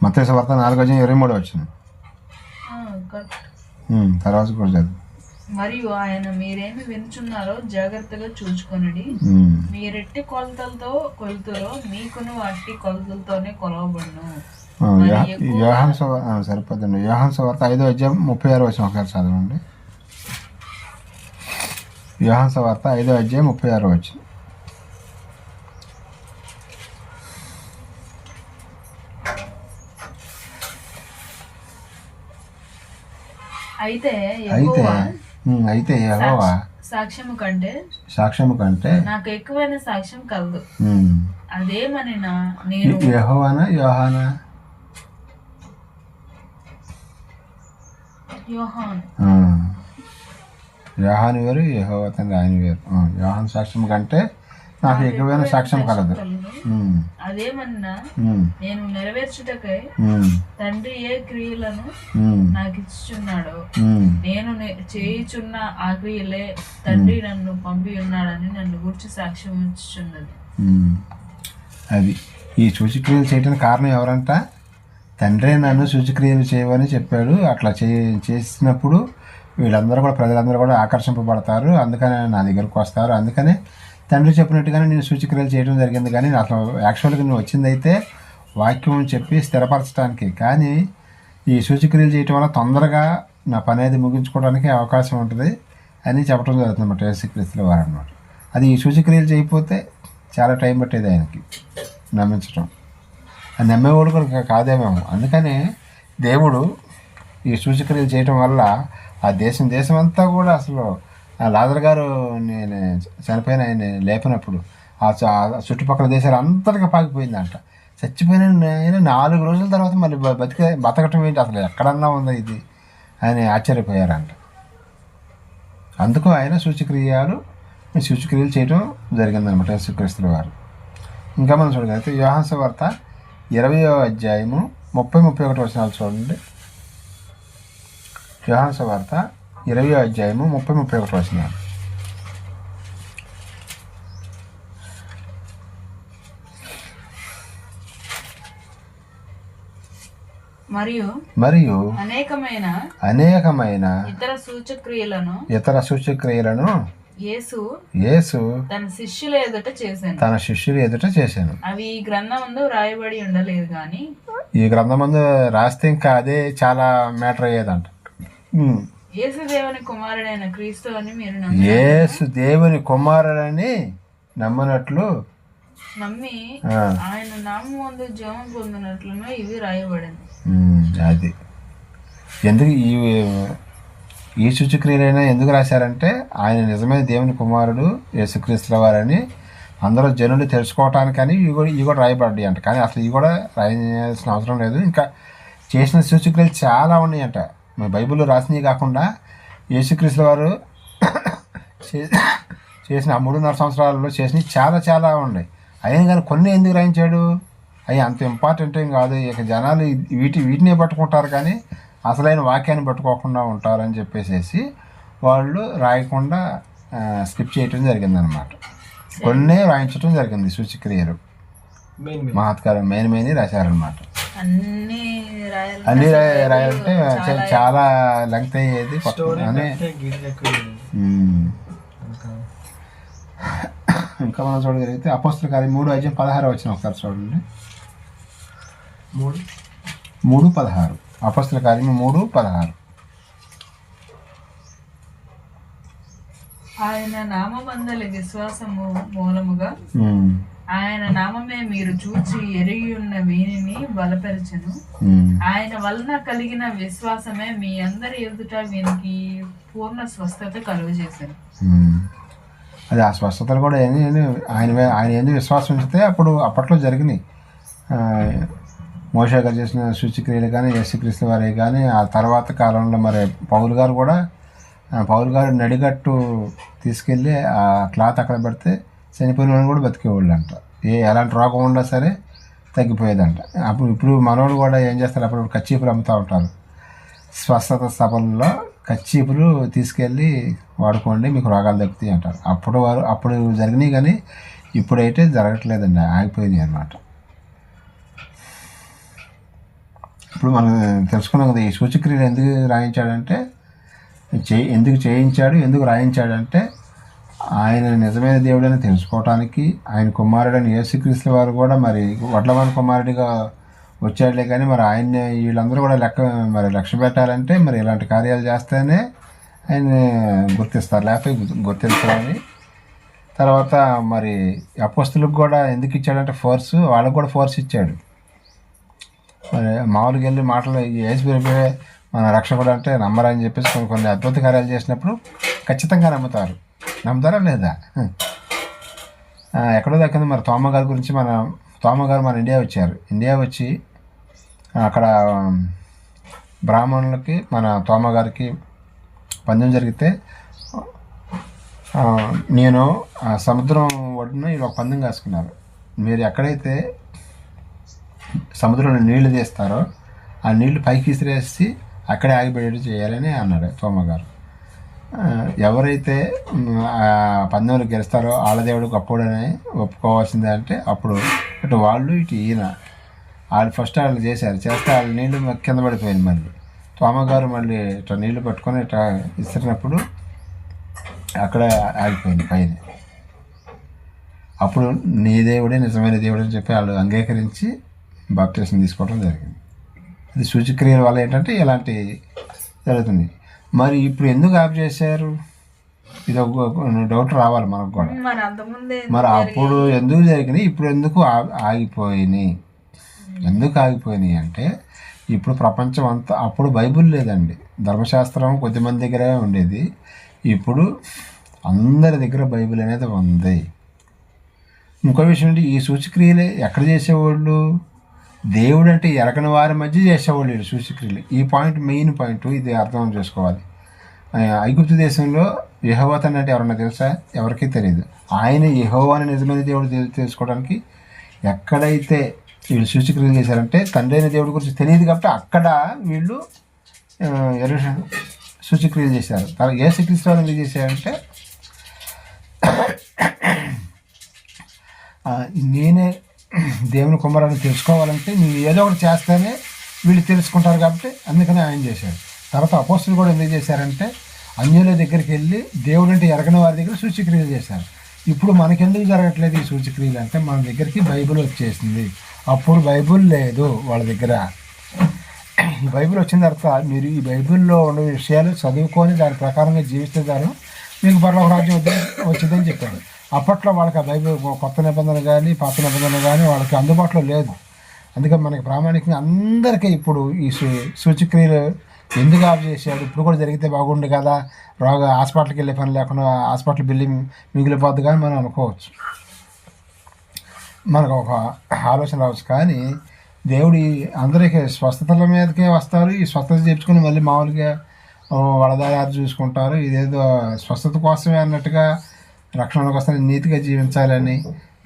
మత్తయి సువార్త 4:23 వచ్చింది. తర్వాత కూడా చదువు. మరియు ఆయన మీరేమి వినుచున్నారో జాగ్రత్తగా చూచుకొనుడి. ఉమ్. మీరెట్టి కొలతలతో కొలుతురో మీకును అట్టి కొలతలతోనే కొలవబడును. యోహాను సరిపోతుంది. యోహాను సువార్త 5వ అధ్యాయం 36 వచనం ఒకసారి చదవండి. యోహాను సువార్త 5వ అధ్యాయం 36 వచనం. అయితే అయితే యెహోవా అయితే యెహోవా సాక్ష్యము కంటే సాక్ష్యము కంటే నాకు ఎక్కువైన సాక్ష్యం కలదు. ఉమ్. అదేమనినా నేను యెహోవానా యోహానా? యోహాను ఆ. యోహాను వేరు, యెహోవా తండ్రి ఆయన వేరు. యోహాను సాక్ష్యం కంటే నాకు ఎక్కువైన సాక్ష్యం కలదు. ఉమ్. అదేమన్నా ఉమ్. నేను నెరవేర్చుటకై ఉమ్. తండ్రి ఏ క్రియలను ఉమ్. నాకు ఇచ్చుచున్నాడో ఉమ్. నేను చేయుచున్న ఆ క్రియలే తండ్రి నన్ను పంపి ఉన్నాడని నన్ను గురించి సాక్ష్యం ఇచ్చుచున్నది. ఉమ్. అది ఈ సూచక్రియలు చేయడానికి కారణం ఎవరంట? తండ్రే నన్ను సూచక్రియలు చేయమని చెప్పాడు. అట్లా చేసినప్పుడు వీళ్ళందరూ కూడా ప్రజలందరూ కూడా ఆకర్షింపబడతారు. అందుకనే నా దగ్గరకు వస్తారు. అందుకనే తండ్రి చెప్పినట్టుగానే నేను సూచక్రియలు చేయడం జరిగింది. కానీ అసలు యాక్చువల్గా నేను వచ్చిందైతే వాక్యం చెప్పి స్థిరపరచడానికి. కానీ ఈ సూచక్రియలు చేయటం వల్ల తొందరగా నా పని అనేది ముగించుకోవడానికి అవకాశం ఉంటుంది అని చెప్పడం జరుగుతుంది అన్నమాట యేసుక్రీస్తుల వారు అన్నమాట. అది ఈ సూచక్రియలు చేయకపోతే చాలా టైం పట్టేది ఆయనకి నమ్మించడం. అది నమ్మేవాడు కూడా కాదేమేమో. అందుకనే దేవుడు ఈ సూచక్రియలు చేయటం వల్ల ఆ దేశం అంతా కూడా అసలు లాజరు గారు నేను చనిపోయిన ఆయన లేపినప్పుడు ఆ చుట్టుపక్కల దేశాలు అంతటిగా పాకిపోయిందంట. చచ్చిపోయిన ఆయన 4 రోజుల తర్వాత మళ్ళీ బతకటం ఏంటి, అసలు ఎక్కడన్నా ఉందా ఇది అని ఆశ్చర్యపోయారంట. అందుకు ఆయన సూచక్రియలు చేయడం జరిగిందనమాట యేసుక్రీస్తుల వారు. ఇంకా మనం చూడగలిగితే యోహాను సువార్త 20వ అధ్యాయము 30-31 వచనాలు చూడండి. యోహాను సువార్త 20వ అధ్యాయము 30-31 వచనాలు. మరియు అనేకమైన ఇతర సూచక్రియలను యేసు తన శిష్యుల ఎదుట చేశాను. అవి ఈ గ్రంథమందు రాయబడి ఉండలేదు కానీ ఈ గ్రంథమందు రాస్తే ఇంకా అదే చాలా మ్యాటర్ అయ్యేదంట. యేసు దేవుని కుమారుడైన క్రీస్తు అని మీరు యేసు దేవుని కుమారుడని నమ్మనట్లు నమ్మి ఆయన నామమందు జీవం పొందినట్లును ఇవి రాయబడింది. అది ఎందుకు ఈ సూచక్రియలైనా ఎందుకు రాశారంటే ఆయన నిజమైన దేవుని కుమారుడు యేసుక్రీస్తుల వారని అందరూ జనులు తెలుసుకోవటానికని ఇవి కూడా రాయబడ్డాయి అంట. కానీ అసలు ఇవి కూడా రాయాల్సిన అవసరం లేదు. ఇంకా చేసిన సూచక్రియలు చాలా ఉన్నాయంట. మన బైబిల్లో రాసినవి కాకుండా యేసుక్రీస్తుల వారు చేసిన 3.5 సంవత్సరాలలో చేసినవి చాలా ఉన్నాయి. అయినా కానీ కొన్ని ఎందుకు రాయించాడు? అవి అంత ఇంపార్టెంట్ ఏం కాదు. ఇక జనాలు వీటినే పట్టుకుంటారు కానీ అసలైన వాక్యాన్ని పట్టుకోకుండా ఉంటారని చెప్పేసి వాళ్ళు రాయకుండా స్కిప్ చేయటం జరిగిందనమాట. కొన్ని రాయించడం జరిగింది సూచక్రియలు. మహత్కారం మెయిన్ రాశారనమాట. అన్నీ రాయాలంటే చాలా లెంగ్త్ అయ్యేది అని. ఇంకా మనం చూడగలిగితే అపోస్తల కార్యం 3వ అధ్యాయం 16 వచనం ఒకసారి చూడండి. 3:16 అపోస్తల కార్యం 3:16. ఆయన నామమందలి విశ్వాసము మూలముగా ఆయన నామమే మీరు చూచి ఎరిగి ఉన్న వీనిని బలపరచను. ఆయన వలన కలిగిన విశ్వాసమే మీ అందరి ఎదుట వీనికి పూర్ణ స్వస్థత కలుగజేశాను. అది ఆ స్వస్థతలు కూడా ఆయన ఎందుకు విశ్వాసం ఉంచితే అప్పట్లో జరిగినాయి. మోషే గారు చేసిన సూచక్రియలు కానీ యేసుక్రీస్తు వారే కానీ ఆ తర్వాత కాలంలో మరి పౌలు గారు నడిగట్టు తీసుకెళ్ళి ఆ క్లాత్ అక్కడ పెడితే చనిపోయిన వాళ్ళని కూడా బతికేవాళ్ళు అంట. ఎలాంటి రోగం ఉన్నా సరే తగ్గిపోయేదంట. ఇప్పుడు మనోళ్ళు కూడా ఏం చేస్తారు, అప్పుడు కచ్చీపులు అమ్ముతూ ఉంటారు. స్వస్థత సభల్లో కచ్చీపులు తీసుకెళ్ళి వాడుకోండి మీకు రోగాలు తగ్గుతాయి అంటారు. అప్పుడు జరిగినాయి కానీ ఇప్పుడైతే జరగట్లేదండి, ఆగిపోయినాయి అన్నమాట. ఇప్పుడు మనం తెలుసుకున్నాం కదా ఈ సూచక్రియలు ఎందుకు రాయించాడంటే ఎందుకు చేయించాడు, ఎందుకు రాయించాడు అంటే ఆయన నిజమైన దేవుడని తెలుసుకోవటానికి, ఆయన కుమారుడని యేసుక్రీస్తు వారు కూడా మరి వడ్లవాని కుమారుడిగా వచ్చాడులే. కానీ మరి ఆయన్ని వీళ్ళందరూ కూడా లక్ష్య పెట్టాలంటే మరి ఇలాంటి కార్యాలు చేస్తేనే ఆయన గుర్తిస్తారు, లేకపోతే గుర్తించాలని. తర్వాత మరి అపోస్తులకు కూడా ఎందుకు ఇచ్చాడంటే ఫోర్స్, వాళ్ళకు కూడా ఫోర్స్ ఇచ్చాడు. మరి మామూలుగా వెళ్ళి మాటలు యేసు ప్రభువే మన రక్షకుడు అంటే నమ్మరని చెప్పేసి కొన్ని అద్భుత కార్యాలు చేసినప్పుడు ఖచ్చితంగా నమ్ముతారా లేదా? ఎక్కడో దక్కింది. మరి తోమ గారి గురించి తోమ గారు మన ఇండియా వచ్చి అక్కడ బ్రాహ్మణులకి మన తోమ గారికి పందెం జరిగితే నేను సముద్రం ఒడ్డున ఇలా ఒక పందెం కాసుకున్నారు. మీరు ఎక్కడైతే సముద్రంలో నీళ్లు తీస్తారో ఆ నీళ్లు పైకి విసిరేసి అక్కడే ఆగిపోయేట్టు చేయాలని అన్నాడు తోమ గారు. ఎవరైతే పందెంలో గెలుస్తారో వాళ్ళ దేవుడు గొప్పడని ఒప్పుకోవాల్సిందే అంటే అప్పుడు ఇటు వాళ్ళు ఇటు ఈయన వాళ్ళు ఫస్ట్ వాళ్ళు చేస్తే వాళ్ళ నీళ్లు కింద పడిపోయింది. మళ్ళీ తోమగారు మళ్ళీ ఇట్లా నీళ్లు పట్టుకొని ఇట్లా ఇస్తున్నప్పుడు అక్కడ ఆగిపోయింది పైన. అప్పుడు నీ దేవుడే నిజమైన దేవుడు అని చెప్పి వాళ్ళు అంగీకరించి బాప్తిసం తీసుకోవడం జరిగింది. అది సూచక్రియల వల్ల ఏంటంటే ఇలాంటి జరుగుతుంది. మరి ఇప్పుడు ఎందుకు ఆఫ్ చేశారు? ఇది ఒక డౌట్ రావాలి మనకు కూడా. మరి అప్పుడు ఎందుకు జరిగినాయి, ఇప్పుడు ఎందుకు ఆగిపోయినాయి? ఎందుకు ఆగిపోయినాయి అంటే ఇప్పుడు ప్రపంచం అంతా, అప్పుడు బైబిల్ లేదండి, ధర్మశాస్త్రం కొద్దిమంది దగ్గరే ఉండేది. ఇప్పుడు అందరి దగ్గర బైబిల్ అనేది ఉంది. ఇంకో విషయం ఏంటి, ఈ సూచక్రియలు ఎక్కడ చేసేవాళ్ళు? దేవుడు అంటే ఎరగని వారి మధ్య చేసేవాళ్ళు ఈ సూచక్రియలు. ఈ పాయింట్ మెయిన్ పాయింట్, ఇది అర్థం చేసుకోవాలి. ఐగుప్తు దేశంలో యెహోవా అంటే ఎవరన్నా తెలుసా? ఎవరికీ తెలియదు. ఆయన యెహోవా అని నిజమైన దేవుడు తెలుసుకోవడానికి ఎక్కడైతే వీళ్ళు సూచక్రియలు చేశారంటే తండ్రి అయిన దేవుడి గురించి తెలియదు కాబట్టి అక్కడ వీళ్ళు సూచక్రియలు చేశారు. యేసుక్రీస్తు వాళ్ళు ఎందుకు చేశారంటే నేనే దేవుని కుమారుని తెలుసుకోవాలంటే నువ్వు ఏదో ఒకటి చేస్తేనే వీళ్ళు తెలుసుకుంటారు కాబట్టి అందుకని ఆయన చేశారు. తర్వాత అపోస్తులు కూడా ఎందుకు చేశారంటే అన్యుల దగ్గరికి వెళ్ళి దేవుడు అంటే ఎరగని వారి దగ్గర సూచక్రియలు చేశారు. ఇప్పుడు మనకెందుకు జరగట్లేదు ఈ సూచక్రియలు అంటే మన దగ్గరికి బైబిల్ వచ్చేసింది. అప్పుడు బైబిల్ లేదు వాళ్ళ దగ్గర. ఈ బైబిల్ వచ్చిన తర్వాత మీరు ఈ బైబిల్లో ఉన్న విషయాలు చదువుకొని దాని ప్రకారంగా జీవిస్తే చాలు మీకు పరలోక రాజ్యం వచ్చిందని చెప్పారు. అప్పట్లో వాళ్ళకి ఆ బైబిల్ కొత్త నిబంధన కానీ పాత నిబంధన కానీ వాళ్ళకి అందుబాటులో లేదు. అందుకని మనకి ప్రామాణికంగా అందరికీ ఇప్పుడు ఈ సూచక్రియలు ఎందుకు ఆఫ్ చేశాడు? ఇప్పుడు కూడా జరిగితే బాగుండు కదా, హాస్పిటల్కి వెళ్ళే పని లేకుండా హాస్పిటల్ బిల్లు మిగిలిపోద్ది కానీ మనం అనుకోవచ్చు, మనకు ఒక ఆలోచన రావచ్చు. కానీ దేవుడి అందరికీ స్వస్థతల మీదకే వస్తారు. ఈ స్వస్థత చేర్చుకుని మళ్ళీ మామూలుగా వడదారి చూసుకుంటారు. ఇదేదో స్వస్థత కోసమే అన్నట్టుగా రక్షణలోకి వస్తారని, నీతిగా జీవించాలని,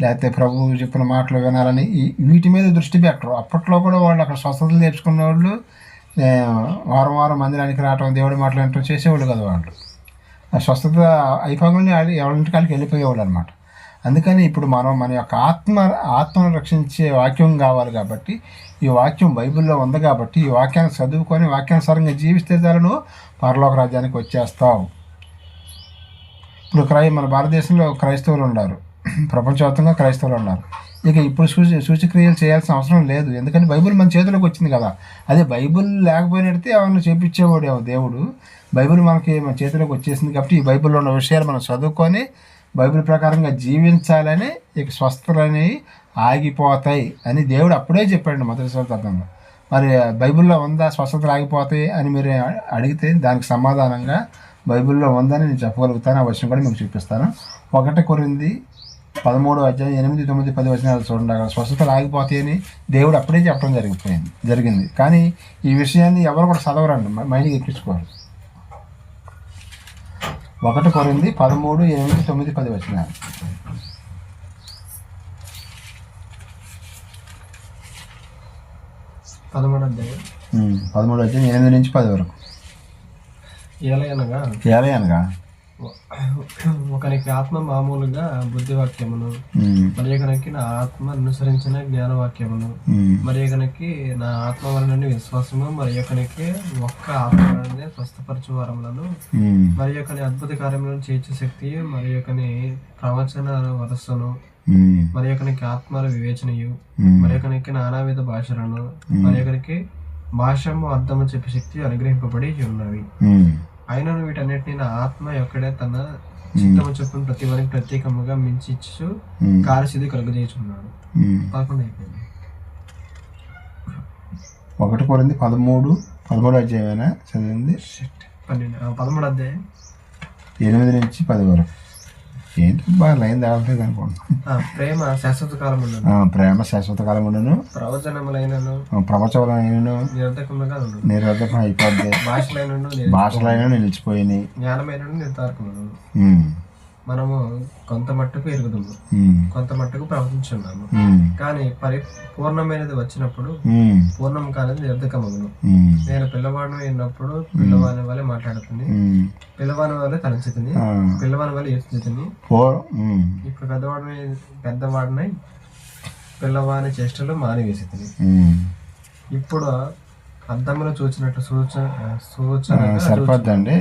లేకపోతే ప్రభువు చెప్పిన మాటలు వినాలని వీటి మీద దృష్టి పెట్టరు. అప్పట్లో కూడా వాళ్ళు అక్కడ స్వస్థతలు నేర్చుకున్న వాళ్ళు వారం వారం మందిరానికి రావటం, దేవుడి మాటలు వినటం చేసేవాళ్ళు కదా. వాళ్ళు ఆ స్వస్థత అయిపోగానే ఎవరింటికి వాళ్ళకి వెళ్ళిపోయేవాళ్ళు అనమాట. అందుకని ఇప్పుడు మనం మన యొక్క ఆత్మను రక్షించే వాక్యం కావాలి కాబట్టి ఈ వాక్యం బైబిల్లో ఉంది కాబట్టి ఈ వాక్యాన్ని చదువుకొని వాక్యానుసారంగా జీవిస్తే చాలను పరలోక రాజ్యానికి వచ్చేస్తావు. ఇప్పుడు మన భారతదేశంలో క్రైస్తవులు ఉన్నారు, ప్రపంచవ్యాప్తంగా క్రైస్తవులు ఉన్నారు. ఇక ఇప్పుడు సూచక్రియలు చేయాల్సిన అవసరం లేదు, ఎందుకంటే బైబిల్ మన చేతిలోకి వచ్చింది కదా. అదే బైబిల్ లేకపోయినట్టే ఎవరిని చేపించేవాడు దేవుడు. బైబిల్ మనకి మన చేతిలోకి వచ్చేసింది కాబట్టి ఈ బైబిల్లో ఉన్న విషయాలు మనం చదువుకొని బైబిల్ ప్రకారంగా జీవించాలని ఇక స్వస్థతలు అనేవి ఆగిపోతాయి అని దేవుడు అప్పుడే చెప్పాడు మొదటి శతాబ్దంలో. మరి బైబిల్లో ఉందా స్వస్థతలు ఆగిపోతాయి అని మీరు అడిగితే దానికి సమాధానంగా బైబిల్లో ఉందని నేను చెప్పగలుగుతాను. ఆ వచనం కూడా మీకు చూపిస్తాను. 1 కొరింథీ 13వ అధ్యాయం 8, 9, 10 వచనాలు చూడండి. అక్కడ స్వస్థతలు ఆగిపోతాయని దేవుడు అప్పుడే చెప్పడం జరిగింది. కానీ ఈ విషయాన్ని ఎవరు కూడా చదవరండి, మైండ్కి ఎక్కించుకోరు. 1 కొరింథీ 13, 8, 9, 10 వచనాలు. 13వ అధ్యాయం 8 నుంచి 10 వరకు. ఏలయనగా ఒకనికి ఆత్మ మామూలుగా బుద్ధివాక్యమును, ఉమ్, మరి ఒకనికి నా ఆత్మ అనుసరించిన జ్ఞానవాక్యమును, మరి ఒకనికి నా ఆత్మ వలన విశ్వాసము, మరి ఒకనికి ఒక్క ఆత్మ వలన స్వస్థపరచు వరములను, ఉమ్, మరి ఒకని అద్భుత కార్యములను చేర్చే శక్తి, మరి ఒకని ప్రవచన వరస్సును, ఉమ్, మరి ఒకనికి ఆత్మల వివేచనయు, ఉమ్, మరి ఒకనికి నానావిధ భాషలను, మరి ఒకరికి భాషము అర్థము చెప్పే శక్తి అనుగ్రహింపబడి ఉన్నవి. ఉమ్, అయినను వీటన్నిటిని నా ఆత్మ ఒక్కడే తన చిత్తము చొప్పున ప్రతి వారికి ప్రత్యేకముగా మించి ఇచ్చు ఉమ్, కార్యసిద్ధి కలుగజేయుచున్నాడు. ఉమ్. 11 అయిపోయింది. 1 కొరింథీ 13 అధ్యాయమేనా చదివింది? 13 అధ్యాయం 8 నుంచి 10 వరకు. ఏంటి బాగా లైన్ దావట్లేదు అనుకుంటున్నాను. ప్రేమ శాశ్వత కాలం ఉండను, ప్రేమ శాశ్వత కాలం ఉండను, ప్రవచనములైనను ప్రపంచంలో నిరర్ధకములుగా ఉండను, నిరర్ధకం అయిపోద్ది, భాషలైనను భాషలైనా నిలిచిపోయినాయి. జ్ఞానమైనను నిర్ధారకములను ఉమ్, మనము కొంత మట్టుకు ఎరుగుదుము, ఉమ్, కొంత మట్టుకు ప్రవర్తించున్నాము. ఉమ్, కానీ పూర్ణమైనది వచ్చినప్పుడు ఉమ్, పూర్ణం కానిది నిరర్ధకమగును. ఉమ్, నేను పిల్లవాడిని అయినప్పుడు పిల్లవాని వల్ల మాట్లాడుతుంది, ఉమ్, పిల్లవాని వల్ల తలంచుతుంది, ఆ, పిల్లవాని వల్ల ఏడ్చుతుంది. ఉమ్, ఇప్పుడు పెద్దవాడినై పిల్లవాని చేష్టలు మానివేసింది. ఉమ్. ఇప్పుడు అద్దంలో చూచినట్టు సూచన సరిపోద్దండి.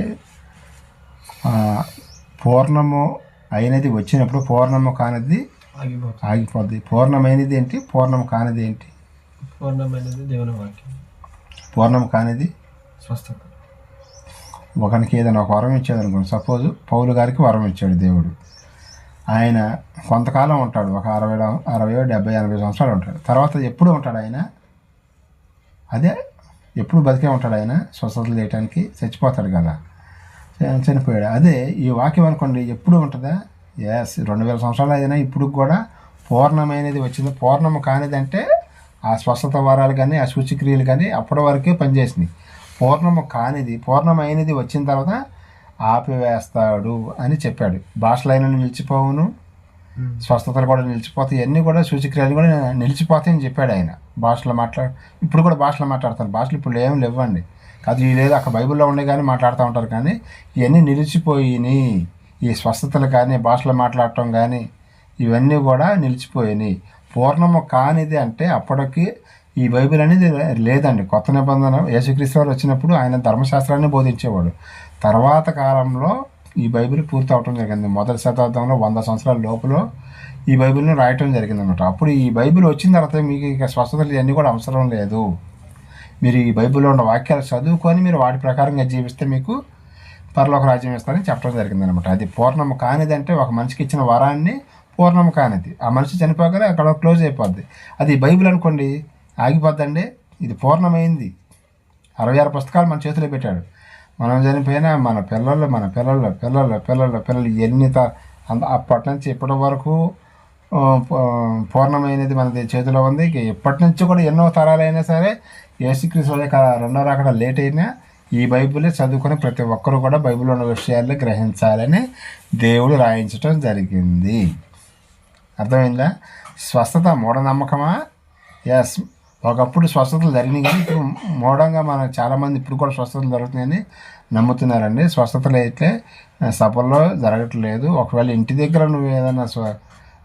పూర్ణము అయినది వచ్చినప్పుడు పూర్ణము కానిది ఆగిపోతుంది. ఆగిపోద్ది. పూర్ణమైనది ఏంటి, పూర్ణము కానిది ఏంటి? పూర్ణమైనది దేవుని వాక్యం, పూర్ణము కానిది స్వస్థత. ఒకరికి ఏదైనా ఒక వరం ఇచ్చాడు అనుకోండి. సపోజ్ పౌలు గారికి వరం ఇచ్చాడు దేవుడు. ఆయన కొంతకాలం ఉంటాడు, ఒక 60, 70, 80 సంవత్సరాలు ఉంటాడు. తర్వాత ఎప్పుడు ఉంటాడు ఆయన? అదే ఎప్పుడు బతికే ఉంటాడు ఆయన. స్వస్థతలు చేయడానికి చచ్చిపోతాడు కదా, చనిపోయాడు. అదే ఈ వాక్యం అనుకోండి, ఎప్పుడు ఉంటుందా? 2000 సంవత్సరాలు అయినా ఇప్పుడు కూడా పూర్ణమైనది వచ్చింది. పూర్ణము కానిది అంటే ఆ స్వస్థత వరాలు కానీ ఆ సూచక్రియలు కానీ అప్పటి వరకే పనిచేసినాయి. పూర్ణము కానిది, పూర్ణమైనది వచ్చిన తర్వాత ఆపివేస్తాడు అని చెప్పాడు. భాషలైన నిలిచిపోవును, స్వస్థతలు కూడా నిలిచిపోతాయి, ఇవన్నీ కూడా సూచక్రియలు కూడా నిలిచిపోతాయని చెప్పాడు ఆయన. భాషలో ఇప్పుడు కూడా భాషలో మాట్లాడతారు. భాషలు ఇప్పుడు ఏం లేవండి, అది లేదు అక్కడ బైబిల్లో ఉండే కానీ మాట్లాడుతూ ఉంటారు. కానీ ఇవన్నీ నిలిచిపోయినాయి. ఈ స్వస్థతలు కానీ భాషలో మాట్లాడటం కానీ ఇవన్నీ కూడా నిలిచిపోయినాయి. పూర్ణము కానిది అంటే అప్పటికి ఈ బైబిల్ అనేది లేదండి. కొత్త నిబంధన యేసుక్రీస్తు వారు వచ్చినప్పుడు ఆయన ధర్మశాస్త్రాన్ని బోధించేవాడు. తర్వాత కాలంలో ఈ బైబిల్ పూర్తి అవటం జరిగింది. మొదటి శతాబ్దంలో 100 సంవత్సరాల లోపల ఈ బైబిల్ని రాయటం జరిగింది అనమాట. అప్పుడు ఈ బైబిల్ వచ్చిన తర్వాత మీకు ఇక స్వస్థతలు ఇవన్నీ కూడా అవసరం లేదు. మీరు ఈ బైబిల్లో ఉన్న వాక్యాలు చదువుకొని మీరు వాటి ప్రకారంగా జీవిస్తే మీకు పరలోక రాజ్యం ఇస్తారని చెప్పడం జరిగింది అనమాట. అది పూర్ణము కానిది అంటే ఒక మనిషికి ఇచ్చిన వరాన్ని పూర్ణము కానిది. ఆ మనిషి చనిపోగానే అక్కడ క్లోజ్ అయిపోద్ది. అది బైబిల్ అనుకోండి ఆగిపోద్దండి. ఇది పూర్ణమైంది. 66 పుస్తకాలు మన చేతిలో పెట్టాడు. మనం చనిపోయినా మన పిల్లలు ఎన్ని అప్పటి నుంచి ఇప్పటి వరకు పూర్ణమైనది మన చేతిలో ఉంది. ఇక ఇప్పటి నుంచి కూడా ఎన్నో తరాలైనా సరే యేసుక్రీస్తు యొక్క రెండో రాకడ లేట్ అయినా ఈ బైబిలే చదువుకొని ప్రతి ఒక్కరు కూడా బైబిల్లో ఉన్న విషయాలు గ్రహించాలని దేవుడు రాయించడం జరిగింది. అర్థమైందా? స్వస్థత మూఢనమ్మకమా? ఎస్, ఒకప్పుడు స్వస్థతలు జరిగినాయి కానీ ఇప్పుడు మూఢంగా మన చాలామంది ఇప్పుడు కూడా స్వస్థతలు జరుగుతున్నాయని నమ్ముతున్నారండి. స్వస్థతలు అయితే సభల్లో జరగట్లేదు. ఒకవేళ ఇంటి దగ్గర నువ్వు ఏదైనా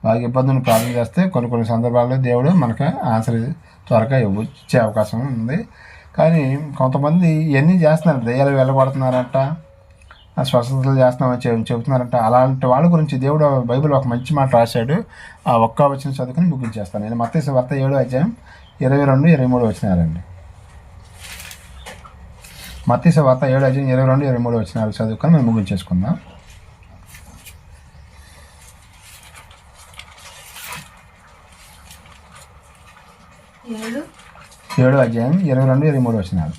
బాగా ఇబ్బందులను ప్రార్థన చేస్తే కొన్ని సందర్భాల్లో దేవుడు మనకు ఆన్సర్ త్వరగా ఇచ్చే అవకాశం ఉంది. కానీ కొంతమంది ఇవన్నీ చేస్తున్నారు, దయ్యాలు వెళ్ళగొడుతున్నారంట, స్వస్థతలు చేస్తున్నామని చెబుతున్నారంట. అలాంటి వాళ్ళ గురించి దేవుడు బైబిల్ ఒక మంచి మాట రాశాడు. ఆ ఒక్క వచనం చదువుకుని ముగించేస్తాను. నేను మత్తయి సువార్త 7వ అధ్యాయం 22, 23 వచనాలండి. మత్తయి సువార్త 7వ అధ్యాయం 22, 23 వచనాలు చదువుకొని మేము ముగించేసుకుందాం. 7వ అధ్యాయం 22, 23 వచనాలు.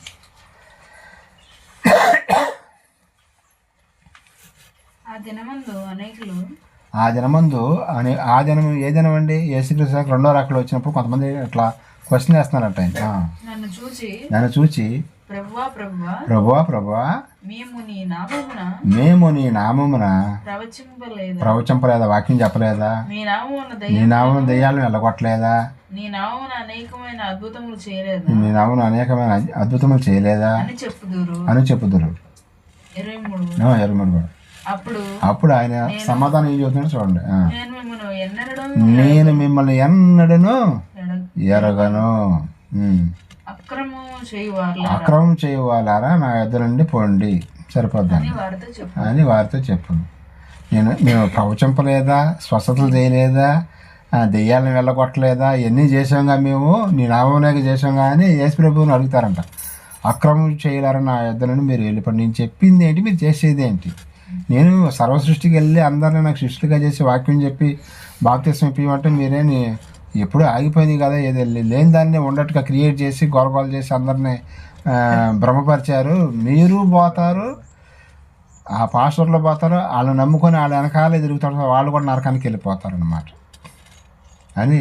ఆ దినము ఏ దినం అండి? యేసుక్రీస్తు రెండో రాకడలో వచ్చినప్పుడు కొంతమంది ఇట్లా క్వశ్చన్ వేస్తున్నారట. నన్ను చూచి ప్రభువా మేము నీ నామమున ప్రవచింపలేదా? వాక్యం చెప్పలేదా? నీ నామం దెయ్యాలను వెళ్ళగొట్టలేదా? నీ నామమున అనేకమైన అద్భుతములు చేయలేదా అని చెప్పుదురు. 23 కూడా అప్పుడు ఆయన సమాధానం ఏం చెబుతున్నాడు చూడండి. నేను నేను మిమ్మల్ని ఎన్నడూ మిమ్మల్ని ఎన్నడను ఎరగను. అక్రమం చేయవాలారా నా యొద్ద నుండి పోండి, సరిపోద్దాన్ని అని వారితో చెప్పు. మేము ప్రవచింపలేదా, స్వస్థతలు చేయలేదా, దెయ్యాలను వెళ్ళగొట్టలేదా, ఇవన్నీ చేసాంగా, మేము నీ నామమునగా చేసాంగా అని యేసు ప్రభువుని అడుగుతారంట. అక్రమం చేయలేరా నా యొద్ద నుండి మీరు వెళ్ళిపోండి. నేను చెప్పింది ఏంటి, మీరు చేసేది ఏంటి? నేను సర్వసృష్టికి వెళ్ళి అందరినీ నాకు సృష్టిగా చేసి వాక్యం చెప్పి బాప్తిస్మం ఇప్పిమంటే మీరేని ఎప్పుడూ ఆగిపోయింది కదా, ఏదో లేని దాన్ని ఉన్నట్టుగా క్రియేట్ చేసి గొలగొల చేసి అందరినీ భ్రమపరిచారు. మీరు పోతారు, ఆ పాస్టర్లు పోతారు, వాళ్ళు నమ్ముకొని వాళ్ళ వెనకాలే తిరుగుతారు, వాళ్ళు కూడా నరకానికి వెళ్ళిపోతారు అన్నమాట అని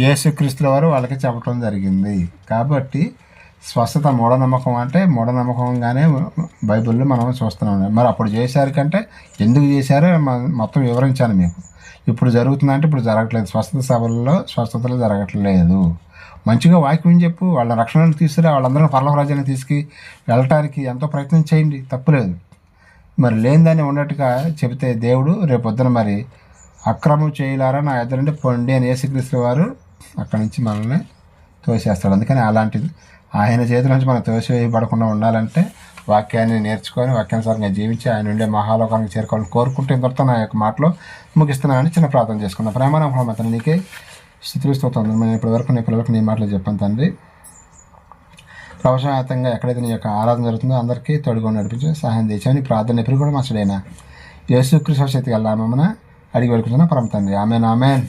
యేసుక్రీస్తుల వారు వాళ్ళకి చెప్పడం జరిగింది. కాబట్టి స్వస్థత మూఢనమ్మకం అంటే మూఢనమ్మకంగానే బైబిల్లో మనం చూస్తున్నాం. మరి అప్పుడు చేశారు కంటే ఎందుకు చేశారో మొత్తం వివరించాను మీకు. ఇప్పుడు జరుగుతుందంటే ఇప్పుడు జరగట్లేదు, స్వస్థత సభల్లో స్వస్థతలు జరగట్లేదు. మంచిగా వాక్యం చెప్పు, వాళ్ళ రక్షణను తీసుకురా, వాళ్ళందరూ పరలోక రాజ్యాన్ని తీసుకు వెళ్ళటానికి ఎంతో ప్రయత్నం చేయండి, తప్పులేదు. మరి లేనిదాన్ని ఉన్నట్టుగా చెబితే దేవుడు రేపొద్దున మరి అక్రమం చేయలారా నా యొద్ద నుండి పొండి అని యేసుక్రీస్తు వారు అక్కడి నుంచి మనల్ని తోసేస్తాడు. అందుకని అలాంటిది ఆయన చేతుల నుంచి మనం తోసివేయబడకుండా ఉండాలంటే వాక్యాన్ని నేర్చుకొని వాక్యానుసారంగా జీవించి ఆయన ఉండే మహాలోకానికి చేరుకోవాలని కోరుకుంటే ఇంతటితో నా యొక్క మాటలో ముగిస్తున్నానని చిన్న ప్రార్థన చేసుకున్నాను. ప్రేమానంద నీకే స్థితిస్తోతుంది. నేను ఇప్పటి వరకు నీ పిల్లలకు నీ మాటలు చెప్పాను తండ్రి. ప్రవచనాత్మకంగా ఎక్కడైతే నీ యొక్క ఆరాధన జరుగుతుందో అందరికీ తోడుగా నడిపించి సహాయం చేసాను. ప్రార్థన ఎప్పుడు కూడా మసడైనా యేసుక్రీస్తు శక్తికి వెళ్ళామని అడిగి వెళ్తున్నాను పరమ తండ్రి. Amen amen.